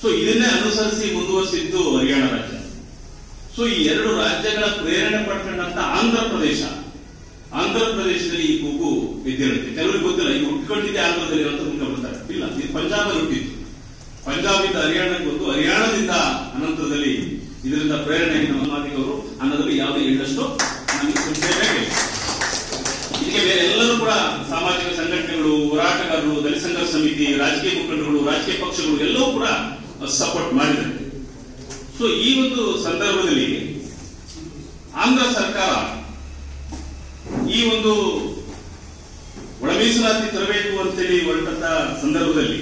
ಸೊ ಇದನ್ನೇ ಅನುಸರಿಸಿ ಮುಂದುವರಿಸಿದ್ದು ಹರಿಯಾಣ ರಾಜ್ಯ. ಸೊ ಈ ಎರಡು ರಾಜ್ಯಗಳ ಪ್ರೇರಣೆ ಪಡ್ಕೊಂಡಂತ ಆಂಧ್ರ ಪ್ರದೇಶದಲ್ಲಿ ಈ ಕೂಗು ಎದ್ದಿರುತ್ತೆ. ಕೆಲವರಿಗೆ ಗೊತ್ತಿಲ್ಲ, ಈಗ ಹುಟ್ಕೊಂಡಿದ್ದೆ ಆಂಧ್ರದಲ್ಲಿ ಅಂತ ಹುಟ್ಕೊಳ್ತಾರೆ. ಇಲ್ಲ, ಇದು ಪಂಜಾಬಲ್ಲಿ ಹುಟ್ಟಿತ್ತು. ಪಂಜಾಬಿಂದ ಹರಿಯಾಣಕ್ಕೆ ಬಂದು ಹರಿಯಾಣದಿಂದ ಅನಂತರದಲ್ಲಿ ಇದರಿಂದ ಪ್ರೇರಣೆ ಮಾತಿಕವರು ಅನ್ನೋದ್ರಲ್ಲಿ ಯಾವುದೇ ಎಳ್ಳಷ್ಟು ನಮಗೆ ಸಂಶಯ ಬೇಕಿಲ್ಲ. ಇದಕ್ಕೆ ಬೇರೆ ಎಲ್ಲರೂ ಕೂಡ ಸಾಮಾಜಿಕ ಸಂಘಟನೆಗಳು, ಹೋರಾಟಗಾರರು, ದಲಿತ ಸಂಘರ್ಷ ಸಮಿತಿ, ರಾಜಕೀಯ ಮುಖಂಡರು, ರಾಜಕೀಯ ಪಕ್ಷಗಳು ಎಲ್ಲವೂ ಕೂಡ ಸಪೋರ್ಟ್ ಮಾಡಿದ್ದಾರೆ. ಸೊ ಈ ಒಂದು ಸಂದರ್ಭದಲ್ಲಿ ಆಂಧ್ರ ಸರ್ಕಾರ ಈ ಒಂದು ಒಳ ಮೀಸಲಾತಿ ತರಬೇಕು ಅಂತೇಳಿ ಹೊರಟಂತ ಸಂದರ್ಭದಲ್ಲಿ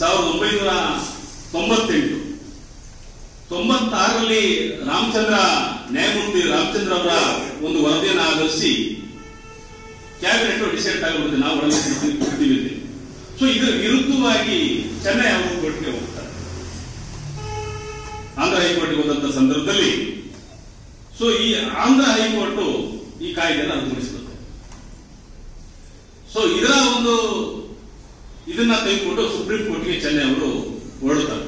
1998-96ರಲ್ಲಿ ನ್ಯಾಯಮೂರ್ತಿ ರಾಮಚಂದ್ರ ಅವರ ಒಂದು ವರದಿಯನ್ನು ಆಧರಿಸಿ ಕ್ಯಾಬಿನೆಟ್ ಡಿಸೈಡ್ ಆಗಿರುತ್ತೆ, ನಾವು ಒಳ ಮೀಸಲಾತಿ ಕೊಡ್ತೀವಿ. ಸೊ ಇದರ ವಿರುದ್ಧವಾಗಿ ಚೆನ್ನೈ ಹೈಕೋರ್ಟ್ಗೆ ಹೋಗ್ತಾರೆ. ಆಂಧ್ರ ಹೈಕೋರ್ಟ್ಗೆ ಹೋದಂತ ಸಂದರ್ಭದಲ್ಲಿ ಸೊ ಈ ಆಂಧ್ರ ಹೈಕೋರ್ಟ್ ಈ ಕಾಯ್ದೆಯನ್ನು ರದ್ದುಗೊಳಿಸುತ್ತೆ. ಸೊ ಇದರ ಒಂದು ಇದನ್ನ ತೆಗೆದುಕೊಂಡು ಸುಪ್ರೀಂ ಕೋರ್ಟ್ಗೆ ಚೆನ್ನೈ ಅವರು ಹೊರಡುತ್ತಾರೆ.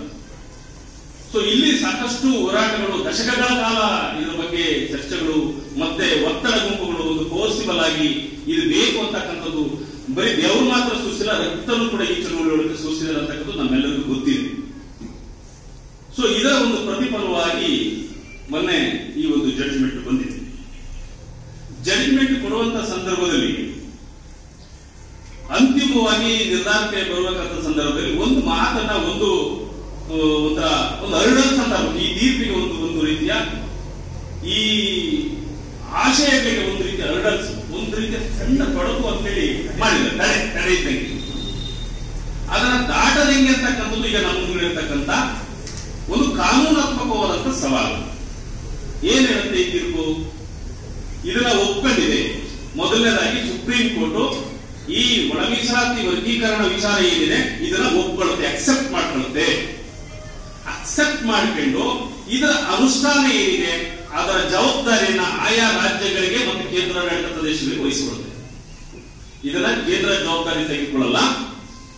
ಸೊ ಇಲ್ಲಿ ಸಾಕಷ್ಟು ಹೋರಾಟಗಳು, ದಶಕಗಳ ಕಾಲ ಇದರ ಬಗ್ಗೆ ಚರ್ಚೆಗಳು, ಮತ್ತೆ ಒತ್ತಡ ಗುಂಪುಗಳು ಒಂದು ಪೋಸಿಬಲ್ ಆಗಿ ಇದು ಬೇಕು ಅಂತಕ್ಕಂಥದ್ದು ಬರೀ ದೇವರು ಮಾತ್ರ ಸೂಚಿಸಿಲ್ಲ, ರಕ್ತನೂ ಕೂಡ ಈ ಚಳುವಳಿಯೊಳಗೆ ಸೂಚಿಸಿದ್ದಾರೆ ಅಂತಕ್ಕಂಥದ್ದು ನಮ್ಮೆಲ್ಲರಿಗೂ ಗೊತ್ತಿದೆ. ಸೊ ಇದರ ಒಂದು ಪ್ರತಿಫಲವಾಗಿ ಮೊನ್ನೆ ಈ ಒಂದು ಜಡ್ಜ್ಮೆಂಟ್ ಬಂದಿದೆ. ಜಡ್ಜ್ಮೆಂಟ್ ಕೊಡುವಂತ ಸಂದರ್ಭದಲ್ಲಿ ಅಂತಿಮವಾಗಿ ನಿರ್ಧಾರಕ್ಕೆ ಬರುವಂತ ಸಂದರ್ಭದಲ್ಲಿ ಒಂದು ಮಾತನ್ನ ಒಂದು ಹರ್ಡಲ್ಸ್ ಅಂತ ಈ ತೀರ್ಪಿಗೆ ಒಂದು ರೀತಿಯ ಈ ಆಶಯಗಳಿಗೆ ಒಂದು ರೀತಿಯ ಹರ್ಡಲ್ಸ್, ಒಂದು ರೀತಿಯ ಸಣ್ಣ ತೊಡಕು ಅಂತೇಳಿ ಮಾಡಿದ್ದಾರೆ. ತಡೆ ಇದ್ದಂಗೆ ಅದನ್ನ ದಾಟದಂಗೆ ಅಂತಕ್ಕಂಥದ್ದು ಈಗ ನಮ್ಮ ಮುಂದೆ ಇರತಕ್ಕಂಥ ಒಂದು ಕಾನೂನಾತ್ಮಕವಾದಂತ ಸವಾಲು. ಏನ್ ಹೇಳುತ್ತೆ ಈ ತೀರ್ಪು? ಇದನ್ನ ಒಪ್ಕೊಂಡಿದೆ. ಮೊದಲನೇದಾಗಿ ಸುಪ್ರೀಂ ಕೋರ್ಟ್ ಈ ಒಳ ಮೀಸಲಾತಿ ವರ್ಗೀಕರಣ ವಿಚಾರ ಏನಿದೆ ಇದನ್ನ ಒಪ್ಕೊಳ್ಳುತ್ತೆ, ಅಕ್ಸೆಪ್ಟ್ ಮಾಡ್ಕೊಳ್ಳುತ್ತೆ. ಅಕ್ಸೆಪ್ಟ್ ಮಾಡಿಕೊಂಡು ಇದರ ಅನುಷ್ಠಾನ ಏನಿದೆ ಅದರ ಜವಾಬ್ದಾರಿಯನ್ನ ಆಯಾ ರಾಜ್ಯಗಳಿಗೆ ಮತ್ತು ಕೇಂದ್ರಾಡಳಿತ ಪ್ರದೇಶಗಳಿಗೆ ವಹಿಸಿಕೊಳ್ಳುತ್ತೆ. ಇದನ್ನ ಕೇಂದ್ರ ಜವಾಬ್ದಾರಿ ತೆಗೆದುಕೊಳ್ಳಲ್ಲ,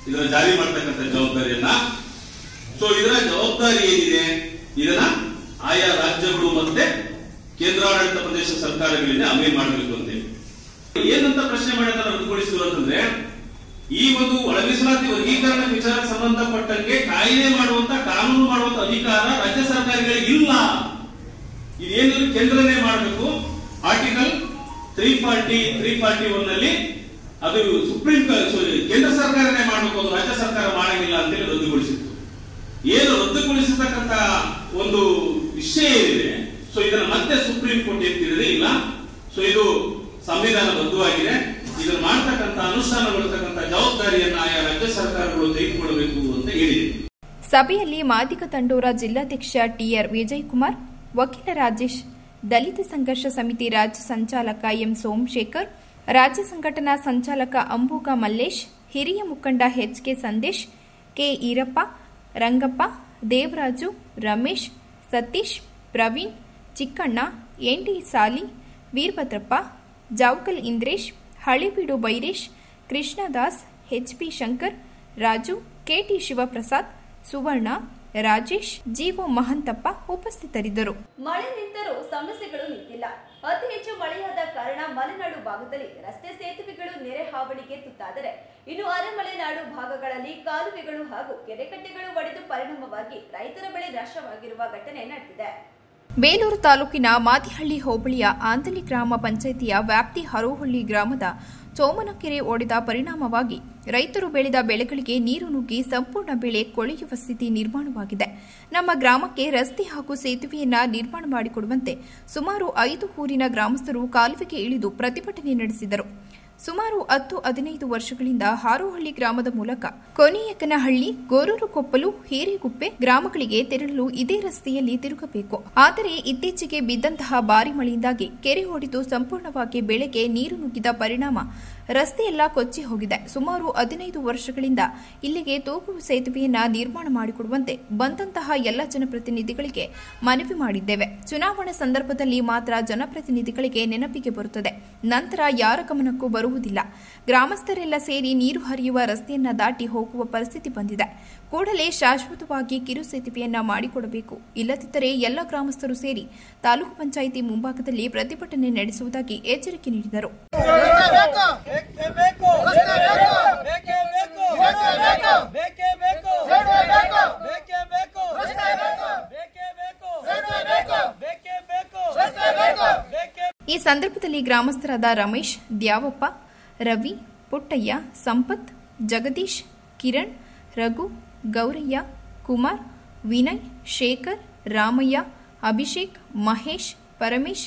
ಇದರ ಜಾರಿ ಮಾಡತಕ್ಕಂಥ ಜವಾಬ್ದಾರಿಯನ್ನ. ಸೊ ಇದರ ಜವಾಬ್ದಾರಿ ಏನಿದೆ ಇದನ್ನ ಆಯಾ ರಾಜ್ಯಗಳು ಮತ್ತೆ ಕೇಂದ್ರಾಡಳಿತ ಪ್ರದೇಶ ಸರ್ಕಾರಗಳಿಂದ ಅಮಲು ಮಾಡಬೇಕು ಅಂತೇಳಿ ಏನಂತ ಪ್ರಶ್ನೆ ಮಾಡಿದ ರದ್ದುಗೊಳಿಸಿದ್ರು ಅಂತಂದ್ರೆ, ಈ ಒಂದು ಒಳ ಮೀಸಲಾತಿ ವರ್ಗೀಕರಣ ವಿಚಾರಕ್ಕೆ ಸಂಬಂಧಪಟ್ಟಂಗೆ ಕಾಯ್ದೆ ಮಾಡುವಂತ, ಕಾನೂನು ಮಾಡುವಂತ ಅಧಿಕಾರ ರಾಜ್ಯ ಸರ್ಕಾರಗಳಿಗೆ ಇಲ್ಲ. ಇದೇನು ಕೇಂದ್ರನೇ ಮಾಡಬೇಕು. ಆರ್ಟಿಕಲ್ 341ನಲ್ಲಿ ಅದು ಸುಪ್ರೀಂ ಕೇಂದ್ರ ಸರ್ಕಾರನೇ ಮಾಡಬೇಕು, ಅದು ರಾಜ್ಯ ಸರ್ಕಾರ ಮಾಡಂಗಿಲ್ಲ ಅಂತೇಳಿ ರದ್ದುಗೊಳಿಸಿತ್ತು. ಏನು ರದ್ದುಗೊಳಿಸತಕ್ಕಂತ ಒಂದು ವಿಷಯ ಏನಿದೆ, ಸೊ ಇದನ್ನ ಮತ್ತೆ ಸುಪ್ರೀಂ ಕೋರ್ಟ್ ಎತ್ತಿದ್ರೆ ಇಲ್ಲ, ಸೊ ಇದು ಸಂವಿಧಾನಬದ್ಧವಾಗಿದೆ, ಇದನ್ನು ಮಾಡ್ತಕ್ಕಂಥ ಅನುಷ್ಠಾನಗೊಳ್ತಕ್ಕಂಥ ಜವಾಬ್ದಾರಿಯನ್ನ ಆಯಾ ರಾಜ್ಯ ಸರ್ಕಾರಗಳು ತೆಗೆದುಕೊಳ್ಳಬೇಕು ಅಂತ ಹೇಳಿದೆ. ಸಭೆಯಲ್ಲಿ ಮಾದಿಗ ತಂಡೂರ ಜಿಲ್ಲಾಧ್ಯಕ್ಷ ಟಿಆರ್ ವಿಜಯಕುಮಾರ್, ವಕೀಲ ರಾಜೇಶ್, ದಲಿತ ಸಂಘರ್ಷ ಸಮಿತಿ ರಾಜ್ಯ ಸಂಚಾಲಕ ಎಂ ಸೋಮಶೇಖರ್, ರಾಜ್ಯ ಸಂಘಟನಾ ಸಂಚಾಲಕ ಅಂಬೂಗ ಮಲ್ಲೇಶ್, ಹಿರಿಯ ಮುಖಂಡ H K Sandesh, K Eerappa, Rangappa, Devaraju, Ramesh, Satish, Praveen, Chikkanna, N D Sali, Veerabhadrappa, Javakal Indresh, Halebeedu Byresh, Krishnadas, H P Shankar, Raju, K T Shivaprasad, Suvarna, Rajesh, G O Mahantappa ಉಪಸ್ಥಿತರಿದ್ದರು. ಮಳೆ ನಿಂತರೂ ಸಮಸ್ಯೆಗಳು ನಿಂತಿಲ್ಲ. ಅತಿ ಹೆಚ್ಚು ಮಳೆಯಾದ ಕಾರಣ ಮಲೆನಾಡು ಭಾಗದಲ್ಲಿ ರಸ್ತೆ ಸೇತುವೆಗಳು ನೆರೆ ಹಾವಳಿಗೆ ತುತ್ತಾದರೆ, ಇನ್ನು ಅರೆಮಲೆನಾಡು ಭಾಗಗಳಲ್ಲಿ ಕಾಲುವೆಗಳು ಹಾಗೂ ಕೆರೆಕಟ್ಟೆಗಳು ಒಡೆದು ಪರಿಣಾಮವಾಗಿ ರೈತರ ಬೆಳೆ ನಾಶವಾಗಿರುವ ಘಟನೆ ನಡೆದಿದೆ. ಬೇಲೂರು ತಾಲೂಕಿನ ಮಾದಿಹಳ್ಳಿ ಹೋಬಳಿಯ ಆಂತಲಿ ಗ್ರಾಮ ಪಂಚಾಯಿತಿಯ ವ್ಯಾಪ್ತಿ ಹರೋಹಳ್ಳಿ ಗ್ರಾಮದ ಚೋಮನಕೆರೆ ಒಡೆದ ಪರಿಣಾಮವಾಗಿ ರೈತರು ಬೆಳೆದ ಬೆಳೆಗಳಿಗೆ ನೀರು ನುಗ್ಗಿ ಸಂಪೂರ್ಣ ಬೆಳೆ ಕೊಳೆಯುವ ಸ್ಥಿತಿ ನಿರ್ಮಾಣವಾಗಿದೆ. ನಮ್ಮ ಗ್ರಾಮಕ್ಕೆ ರಸ್ತೆ ಹಾಗೂ ಸೇತುವೆಯನ್ನ ನಿರ್ಮಾಣ ಮಾಡಿಕೊಡುವಂತೆ ಸುಮಾರು 5 ಊರಿನ ಗ್ರಾಮಸ್ಥರು ಕಾಲುವೆಗೆ ಇಳಿದು ಪ್ರತಿಭಟನೆ ನಡೆಸಿದರು. ಸುಮಾರು 10-15 ವರ್ಷಗಳಿಂದ ಹಾರೋಹಳ್ಳಿ ಗ್ರಾಮದ ಮೂಲಕ ಕೊನೆಯಕನಹಳ್ಳಿ, ಗೋರೂರು ಕೊಪ್ಪಲು, ಹಿರೇಗುಪ್ಪೆ ಗ್ರಾಮಗಳಿಗೆ ತೆರಳಲು ಇದೇ ರಸ್ತೆಯಲ್ಲಿ ತಿರುಗಬೇಕು. ಆದರೆ ಇತ್ತೀಚೆಗೆ ಬಿದ್ದಂತಹ ಭಾರಿ ಮಳೆಯಿಂದಾಗಿ ಕೆರೆ ಒಡೆದು ಸಂಪೂರ್ಣವಾಗಿ ಬೆಳೆಗೆ ನೀರು ನುಗ್ಗಿದ ಪರಿಣಾಮ ರಸ್ತೆಯೆಲ್ಲ ಕೊಚ್ಚಿ ಹೋಗಿದೆ. ಸುಮಾರು 15 ವರ್ಷಗಳಿಂದ ಇಲ್ಲಿಗೆ ತೂಗುವ ಸೇತುವೆಯನ್ನ ನಿರ್ಮಾಣ ಮಾಡಿಕೊಡುವಂತೆ ಬಂದಂತಹ ಎಲ್ಲ ಜನಪ್ರತಿನಿಧಿಗಳಿಗೆ ಮನವಿ ಮಾಡಿದ್ದೇವೆ. ಚುನಾವಣೆ ಸಂದರ್ಭದಲ್ಲಿ ಮಾತ್ರ ಜನಪ್ರತಿನಿಧಿಗಳಿಗೆ ನೆನಪಿಗೆ ಬರುತ್ತದೆ, ನಂತರ ಯಾರ ಗಮನಕ್ಕೂ ಬರುವುದಿಲ್ಲ. ಗ್ರಾಮಸ್ಥರೆಲ್ಲ ಸೇರಿ ನೀರು ಹರಿಯುವ ರಸ್ತೆಯನ್ನ ದಾಟಿ ಹೋಗುವ ಪರಿಸ್ಥಿತಿ ಬಂದಿದೆ. ಕೂಡಲೇ ಶಾಶ್ವತವಾಗಿ ಕಿರು ಸೇತುವೆಯನ್ನ ಮಾಡಿಕೊಡಬೇಕು. ಇಲ್ಲದಿದ್ದರೆ ಎಲ್ಲ ಗ್ರಾಮಸ್ಥರು ಸೇರಿ ತಾಲೂಕು ಪಂಚಾಯಿತಿ ಮುಂಭಾಗದಲ್ಲಿ ಪ್ರತಿಭಟನೆ ನಡೆಸುವುದಾಗಿ ಎಚ್ಚರಿಕೆ ನೀಡಿದರು. ಈ ಸಂದರ್ಭದಲ್ಲಿ ಗ್ರಾಮಸ್ಥರಾದ ರಮೇಶ್, ದ್ಯಾವಪ್ಪ, ರವಿ, ಪುಟ್ಟಯ್ಯ, ಸಂಪತ್, ಜಗದೀಶ್, ಕಿರಣ್, ರಘು, ಗೌರಯ್ಯ, ಕುಮಾರ್, ವಿನಯ್, ಶೇಖರ್, ರಾಮಯ್ಯ, ಅಭಿಷೇಕ್, ಮಹೇಶ್, ಪರಮೇಶ್,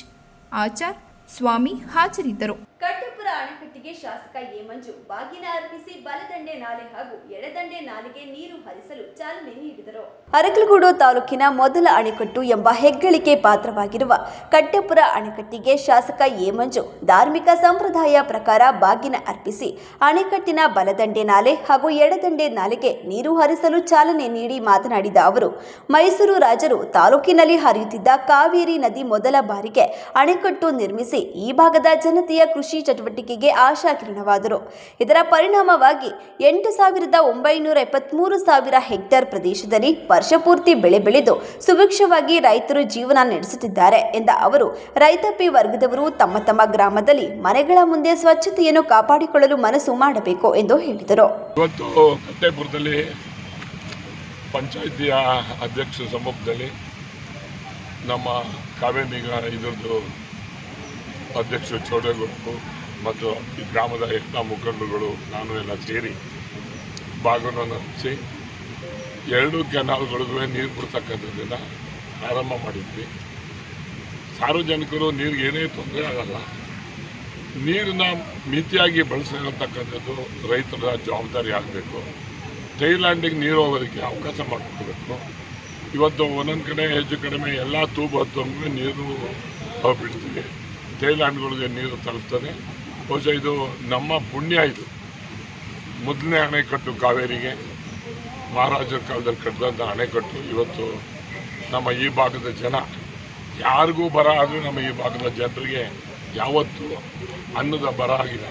ಆಚಾರ್, ಸ್ವಾಮಿ ಹಾಜರಿದ್ದರು. ಕಟ್ಟೆಪುರ ಅಣೆಕಟ್ಟಿಗೆ ಶಾಸಕ ಎ ಮಂಜು ಬಾಗಿನ ಅರ್ಪಿಸಿ ಬಲದಂಡೆ ನಾಲೆ ಹಾಗೂ ಎಡದಂಡೆ ನಾಲೆಗೆ ನೀರು ಹರಿಸಲು ಚಾಲನೆ ನೀಡಿದರು. ಅರಕಲಗೂಡು ತಾಲೂಕಿನ ಮೊದಲ ಅಣೆಕಟ್ಟು ಎಂಬ ಹೆಗ್ಗಳಿಕೆ ಪಾತ್ರವಾಗಿರುವ ಕಟ್ಟೆಪುರ ಅಣೆಕಟ್ಟಿಗೆ ಶಾಸಕ ಎ ಮಂಜು ಧಾರ್ಮಿಕ ಸಂಪ್ರದಾಯ ಪ್ರಕಾರ ಬಾಗಿನ ಅರ್ಪಿಸಿ ಅಣೆಕಟ್ಟಿನ ಬಲದಂಡೆ ನಾಲೆ ಹಾಗೂ ಎಡದಂಡೆ ನಾಲೆಗೆ ನೀರು ಹರಿಸಲು ಚಾಲನೆ ನೀಡಿ ಮಾತನಾಡಿದ ಅವರು, ಮೈಸೂರು ರಾಜರು ತಾಲೂಕಿನಲ್ಲಿ ಹರಿಯುತ್ತಿದ್ದ ಕಾವೇರಿ ನದಿ ಮೊದಲ ಬಾರಿಗೆ ಅಣೆಕಟ್ಟು ನಿರ್ಮಿಸಿ ಈ ಭಾಗದ ಜನತೆಯ ಕೃಷಿ ಚಟುವಟಿಕೆಗೆ ಆಶಾಕಿರಣವಾದರು. ಇದರ ಪರಿಣಾಮವಾಗಿ 8,973,000 ಹೆಕ್ಟೇರ್ ಪ್ರದೇಶದಲ್ಲಿ ವರ್ಷಪೂರ್ತಿ ಬೆಳೆ ಬೆಳೆದು ಸುಭಿಕ್ಷವಾಗಿ ರೈತರು ಜೀವನ ನಡೆಸುತ್ತಿದ್ದಾರೆ ಎಂದ ಅವರು, ರೈತಾಪಿ ವರ್ಗದವರು ತಮ್ಮ ತಮ್ಮ ಗ್ರಾಮದಲ್ಲಿ ಮನೆಗಳ ಮುಂದೆ ಸ್ವಚ್ಛತೆಯನ್ನು ಕಾಪಾಡಿಕೊಳ್ಳಲು ಮನಸ್ಸು ಮಾಡಬೇಕು ಎಂದು ಹೇಳಿದರು. ಇವತ್ತು ಕಟ್ಟೆಪುರದಲ್ಲಿ ಪಂಚಾಯಿತಿಯ ಅಧ್ಯಕ್ಷರ ಸಮ್ಮುಖದಲ್ಲಿ ನಮ್ಮ ಕಾವೇರಿ ಇದರದ್ದು ಅಧ್ಯಕ್ಷ ಚೌಡೇಗೌಡರು ಮತ್ತು ಈ ಗ್ರಾಮದ ಎಲ್ಲ ಮುಖಂಡರುಗಳು ನಾನು ಎಲ್ಲ ಸೇರಿ ಭಾಗವನ್ನು ನಡೆಸಿ 2 ಕೆನಾಲ್ಗಳಿಗೂ ನೀರು ಬಿಡ್ತಕ್ಕಂಥದ್ದನ್ನು ಆರಂಭ ಮಾಡಿದ್ವಿ. ಸಾರ್ವಜನಿಕರು ನೀರಿಗೆ ಏನೇ ತೊಂದರೆ ಆಗಲ್ಲ, ನೀರನ್ನ ಮಿತಿಯಾಗಿ ಬಳಸಿರತಕ್ಕಂಥದ್ದು ರೈತರ ಜವಾಬ್ದಾರಿ ಆಗಬೇಕು. ಥೈಲ್ಯಾಂಡಿಗೆ ನೀರು ಹೋಗೋದಕ್ಕೆ ಅವಕಾಶ ಮಾಡಿಕೊಡ್ಬೇಕು. ಇವತ್ತು ಒಂದೊಂದು ಕಡೆ ಹೆಚ್ಚು ಕಡಿಮೆ ಎಲ್ಲ ತೂಬು ಹತ್ತೊಂಬ ನೀರು ಬಿಡ್ತೀವಿ, ಥೈಲ್ಯಾಂಡ್ಗಳಿಗೆ ನೀರು ತಲುಪ್ತದೆ. ಬಹುಶಃ ಇದು ನಮ್ಮ ಪುಣ್ಯ. ಇದು ಮೊದಲನೇ ಅಣೆಕಟ್ಟು ಕಾವೇರಿಗೆ ಮಹಾರಾಜರ ಕಾಲದಲ್ಲಿ ಕಟ್ಟಿದಂಥ ಅಣೆಕಟ್ಟು. ಇವತ್ತು ನಮ್ಮ ಈ ಭಾಗದ ಜನ ಯಾರಿಗೂ ಬರ ಆದರೂ ನಮ್ಮ ಈ ಭಾಗದ ಜನರಿಗೆ ಯಾವತ್ತೂ ಅನ್ನದ ಬರ ಆಗಿಲ್ಲ.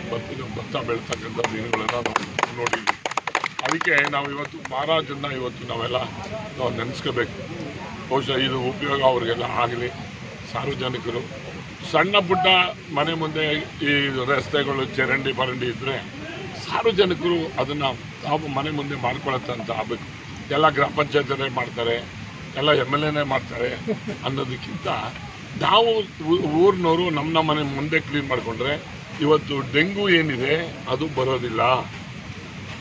ಭತ್ತ ಬೆಳೀತಕ್ಕಂಥ ದಿನಗಳನ್ನು ನಾವು ನೋಡಿದ್ವಿ. ಅದಕ್ಕೆ ನಾವು ಇವತ್ತು ಮಹಾರಾಜರನ್ನ ಇವತ್ತು ನಾವೆಲ್ಲ ನಾವು ನೆನೆಸ್ಕೋಬೇಕು. ಬಹುಶಃ ಇದು ಉಪಯೋಗ ಅವ್ರಿಗೆಲ್ಲ ಆಗಲಿ. ಸಾರ್ವಜನಿಕರು ಸಣ್ಣ ಪುಟ್ಟ ಮನೆ ಮುಂದೆ ಈ ರಸ್ತೆಗಳು ಚರಂಡಿ ಬರಂಡಿ ಇದ್ದರೆ ಸಾರ್ವಜನಿಕರು ಅದನ್ನು ತಾವು ಮನೆ ಮುಂದೆ ಮಾಡ್ಕೊಳತ್ತಂತ ಆಗಬೇಕು. ಎಲ್ಲ ಗ್ರಾಮ ಪಂಚಾಯತರೇ ಮಾಡ್ತಾರೆ, ಎಲ್ಲ MLAನೇ ಮಾಡ್ತಾರೆ ಅನ್ನೋದಕ್ಕಿಂತ ನಾವು ಊರಿನವರು ನಮ್ಮ ಮನೆ ಮುಂದೆ ಕ್ಲೀನ್ ಮಾಡಿಕೊಂಡ್ರೆ ಇವತ್ತು ಡೆಂಗು ಏನಿದೆ ಅದು ಬರೋದಿಲ್ಲ.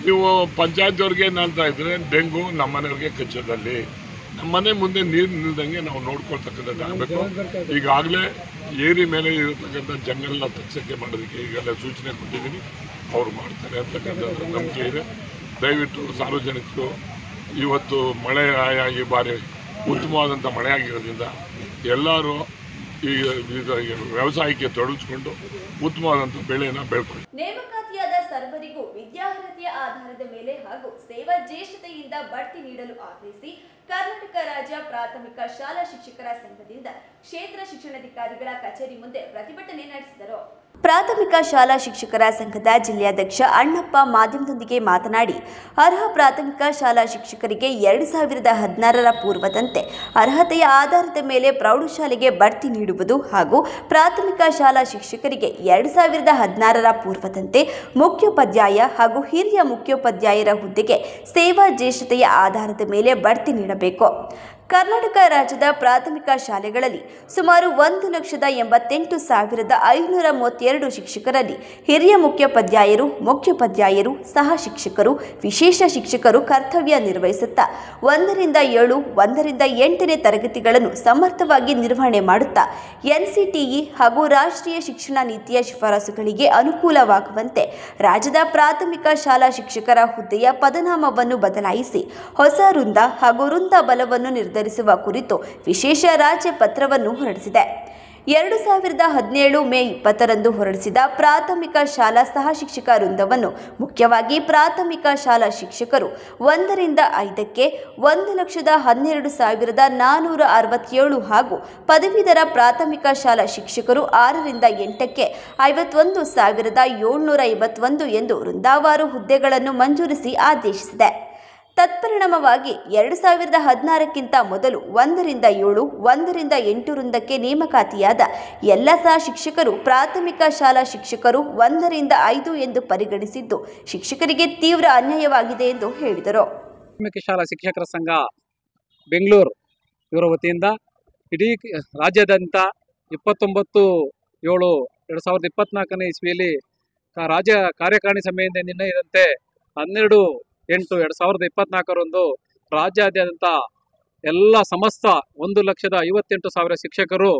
ನೀವು ಪಂಚಾಯತಿಯವ್ರಿಗೆ ಏನಂತ ಇದ್ರೆ ಡೆಂಗು ನಮ್ಮನೆಯವ್ರಿಗೆ ಕಚ್ಚೋದಲ್ಲಿ ನಮ್ಮ ಮನೆ ಮುಂದೆ ನೀರು ನಿಲ್ದಂಗೆ ನಾವು ನೋಡ್ಕೊಳ್ತಕ್ಕಂಥದ್ದಾಗಬೇಕು. ಈಗಾಗಲೇ ಏರಿ ಮೇಲೆ ಇರತಕ್ಕಂಥ ಜಂಗಲ್ನ ತಕ್ಷಕ್ಕೆ ಮಾಡೋದಕ್ಕೆ ಈಗಲೇ ಸೂಚನೆ ಕೊಟ್ಟಿದ್ದೀನಿ. ಅವರು ಮಾಡ್ತಾರೆ ಅಂತಕ್ಕಂಥ ನಂಬಿಕೆ ಇದೆ. ದಯವಿಟ್ಟು ಸಾರ್ವಜನಿಕರು ಇವತ್ತು ಮಳೆ ಈ ಬಾರಿ ಉತ್ತಮವಾದಂಥ ಮಳೆ ಆಗಿರೋದ್ರಿಂದ ಎಲ್ಲರೂ ಈಗ ವ್ಯವಸಾಯಕ್ಕೆ ತೊಡಗಿಸ್ಕೊಂಡು ಉತ್ತಮವಾದಂಥ ಬೆಳೆಯನ್ನು ಬೆಳ್ಕೊಂಡು ನೇಮಕಾತಿಯಾದ ಸರ್ವರಿಗೂ ವಿದ್ಯಾರ್ಹತೆಯ ಆಧಾರದ ಮೇಲೆ ಹಾಗೂ ಸೇವಾ ಜ್ಯೇಷ್ಠತೆಯಿಂದ ಬಡ್ತಿ ನೀಡಲು ಆಗ್ರಹಿಸಿ ಕರ್ನಾಟಕ ರಾಜ್ಯ ಪ್ರಾಥಮಿಕ ಶಾಲಾ ಶಿಕ್ಷಕರ ಸಂಘದಿಂದ ಕ್ಷೇತ್ರ ಶಿಕ್ಷಣಾಧಿಕಾರಿಗಳ ಕಚೇರಿ ಮುಂದೆ ಪ್ರತಿಭಟನೆ ನಡೆಸಿದರು. ಪ್ರಾಥಮಿಕ ಶಾಲಾ ಶಿಕ್ಷಕರ ಸಂಘದ ಜಿಲ್ಲಾಧ್ಯಕ್ಷ ಅಣ್ಣಪ್ಪ ಮಾಧ್ಯಮದೊಂದಿಗೆ ಮಾತನಾಡಿ, ಅರ್ಹ ಪ್ರಾಥಮಿಕ ಶಾಲಾ ಶಿಕ್ಷಕರಿಗೆ 2016ರ ಪೂರ್ವದಂತೆ ಅರ್ಹತೆಯ ಆಧಾರದ ಮೇಲೆ ಪ್ರೌಢಶಾಲೆಗೆ ಬಡ್ತಿ ನೀಡುವುದು ಹಾಗೂ ಪ್ರಾಥಮಿಕ ಶಾಲಾ ಶಿಕ್ಷಕರಿಗೆ 2016ರ ಪೂರ್ವದಂತೆ ಮುಖ್ಯೋಪಾಧ್ಯಾಯ ಹಾಗೂ ಹಿರಿಯ ಮುಖ್ಯೋಪಾಧ್ಯಾಯರ ಹುದ್ದೆಗೆ ಸೇವಾ ಜ್ಯೇಷ್ಠತೆಯ ಆಧಾರದ ಮೇಲೆ ಬಡ್ತಿ ನೀಡಬೇಕು. ಕರ್ನಾಟಕ ರಾಜ್ಯದ ಪ್ರಾಥಮಿಕ ಶಾಲೆಗಳಲ್ಲಿ ಸುಮಾರು 1,88,532 ಶಿಕ್ಷಕರಲ್ಲಿ ಹಿರಿಯ ಮುಖ್ಯೋಪಾಧ್ಯಾಯರು, ಮುಖ್ಯೋಪಾಧ್ಯಾಯರು, ಸಹ ಶಿಕ್ಷಕರು, ವಿಶೇಷ ಶಿಕ್ಷಕರು ಕರ್ತವ್ಯ ನಿರ್ವಹಿಸುತ್ತಾ 1ರಿಂದ 7, 1ರಿಂದ 8ನೇ ತರಗತಿಗಳನ್ನು ಸಮರ್ಥವಾಗಿ ನಿರ್ವಹಣೆ ಮಾಡುತ್ತಾ NCTE ಹಾಗೂ ರಾಷ್ಟ್ರೀಯ ಶಿಕ್ಷಣ ನೀತಿಯ ಶಿಫಾರಸುಗಳಿಗೆ ಅನುಕೂಲವಾಗುವಂತೆ ರಾಜ್ಯದ ಪ್ರಾಥಮಿಕ ಶಾಲಾ ಶಿಕ್ಷಕರ ಹುದ್ದೆಯ ಪದನಾಮವನ್ನು ಬದಲಾಯಿಸಿ ಹೊಸ ವೃಂದ ಹಾಗೂ ವೃಂದ ಬಲವನ್ನು ನಿರ್ಧರಿಸುವ ಕುರಿತು ವಿಶೇಷ ರಾಜ್ಯ ಪತ್ರವನ್ನು ಹೊರಡಿಸಿದೆ. 2017 ಮೇ 20ರಂದು ಹೊರಡಿಸಿದ ಪ್ರಾಥಮಿಕ ಶಾಲಾ ಸಹ ಶಿಕ್ಷಕ ವೃಂದವನ್ನು ಮುಖ್ಯವಾಗಿ ಪ್ರಾಥಮಿಕ ಶಾಲಾ ಶಿಕ್ಷಕರು 1ರಿಂದ 5ಕ್ಕೆ 1,12,467 ಹಾಗೂ ಪದವೀಧರ ಪ್ರಾಥಮಿಕ ಶಾಲಾ ಶಿಕ್ಷಕರು 6ರಿಂದ 8ಕ್ಕೆ 51,751 ಎಂದು ವೃಂದಾವಾರು ಹುದ್ದೆಗಳನ್ನು ಮಂಜೂರಿಸಿ ಆದೇಶಿಸಿದೆ. ತತ್ಪರಿಣಾಮವಾಗಿ 2016ಕ್ಕಿಂತ ಮೊದಲು 1ರಿಂದ 7, 1ರಿಂದ 8 ವೃಂದಕ್ಕೆ ನೇಮಕಾತಿಯಾದ ಎಲ್ಲ ಸಹ ಶಿಕ್ಷಕರು ಪ್ರಾಥಮಿಕ ಶಾಲಾ ಶಿಕ್ಷಕರು 1ರಿಂದ 5 ಎಂದು ಪರಿಗಣಿಸಿದ್ದು ಶಿಕ್ಷಕರಿಗೆ ತೀವ್ರ ಅನ್ಯಾಯವಾಗಿದೆ ಎಂದು ಹೇಳಿದರು. ಪ್ರಾಥಮಿಕ ಶಾಲಾ ಶಿಕ್ಷಕರ ಸಂಘ ಬೆಂಗಳೂರು ಇವರ ವತಿಯಿಂದ ಇಡೀ ರಾಜ್ಯಾದ್ಯಂತ 29/7/2024ನೇ ಇಸ್ವಿಯಲ್ಲಿ ರಾಜ್ಯ ಕಾರ್ಯಕಾರಿಣಿ ಸಭೆಯಿಂದ ನಿರ್ಣಯದಂತೆ 12/8/2024ರಂದು ರಾಜ್ಯಾದ್ಯಂತ ಎಲ್ಲ ಸಮಸ್ತ 1,58,000 ಶಿಕ್ಷಕರು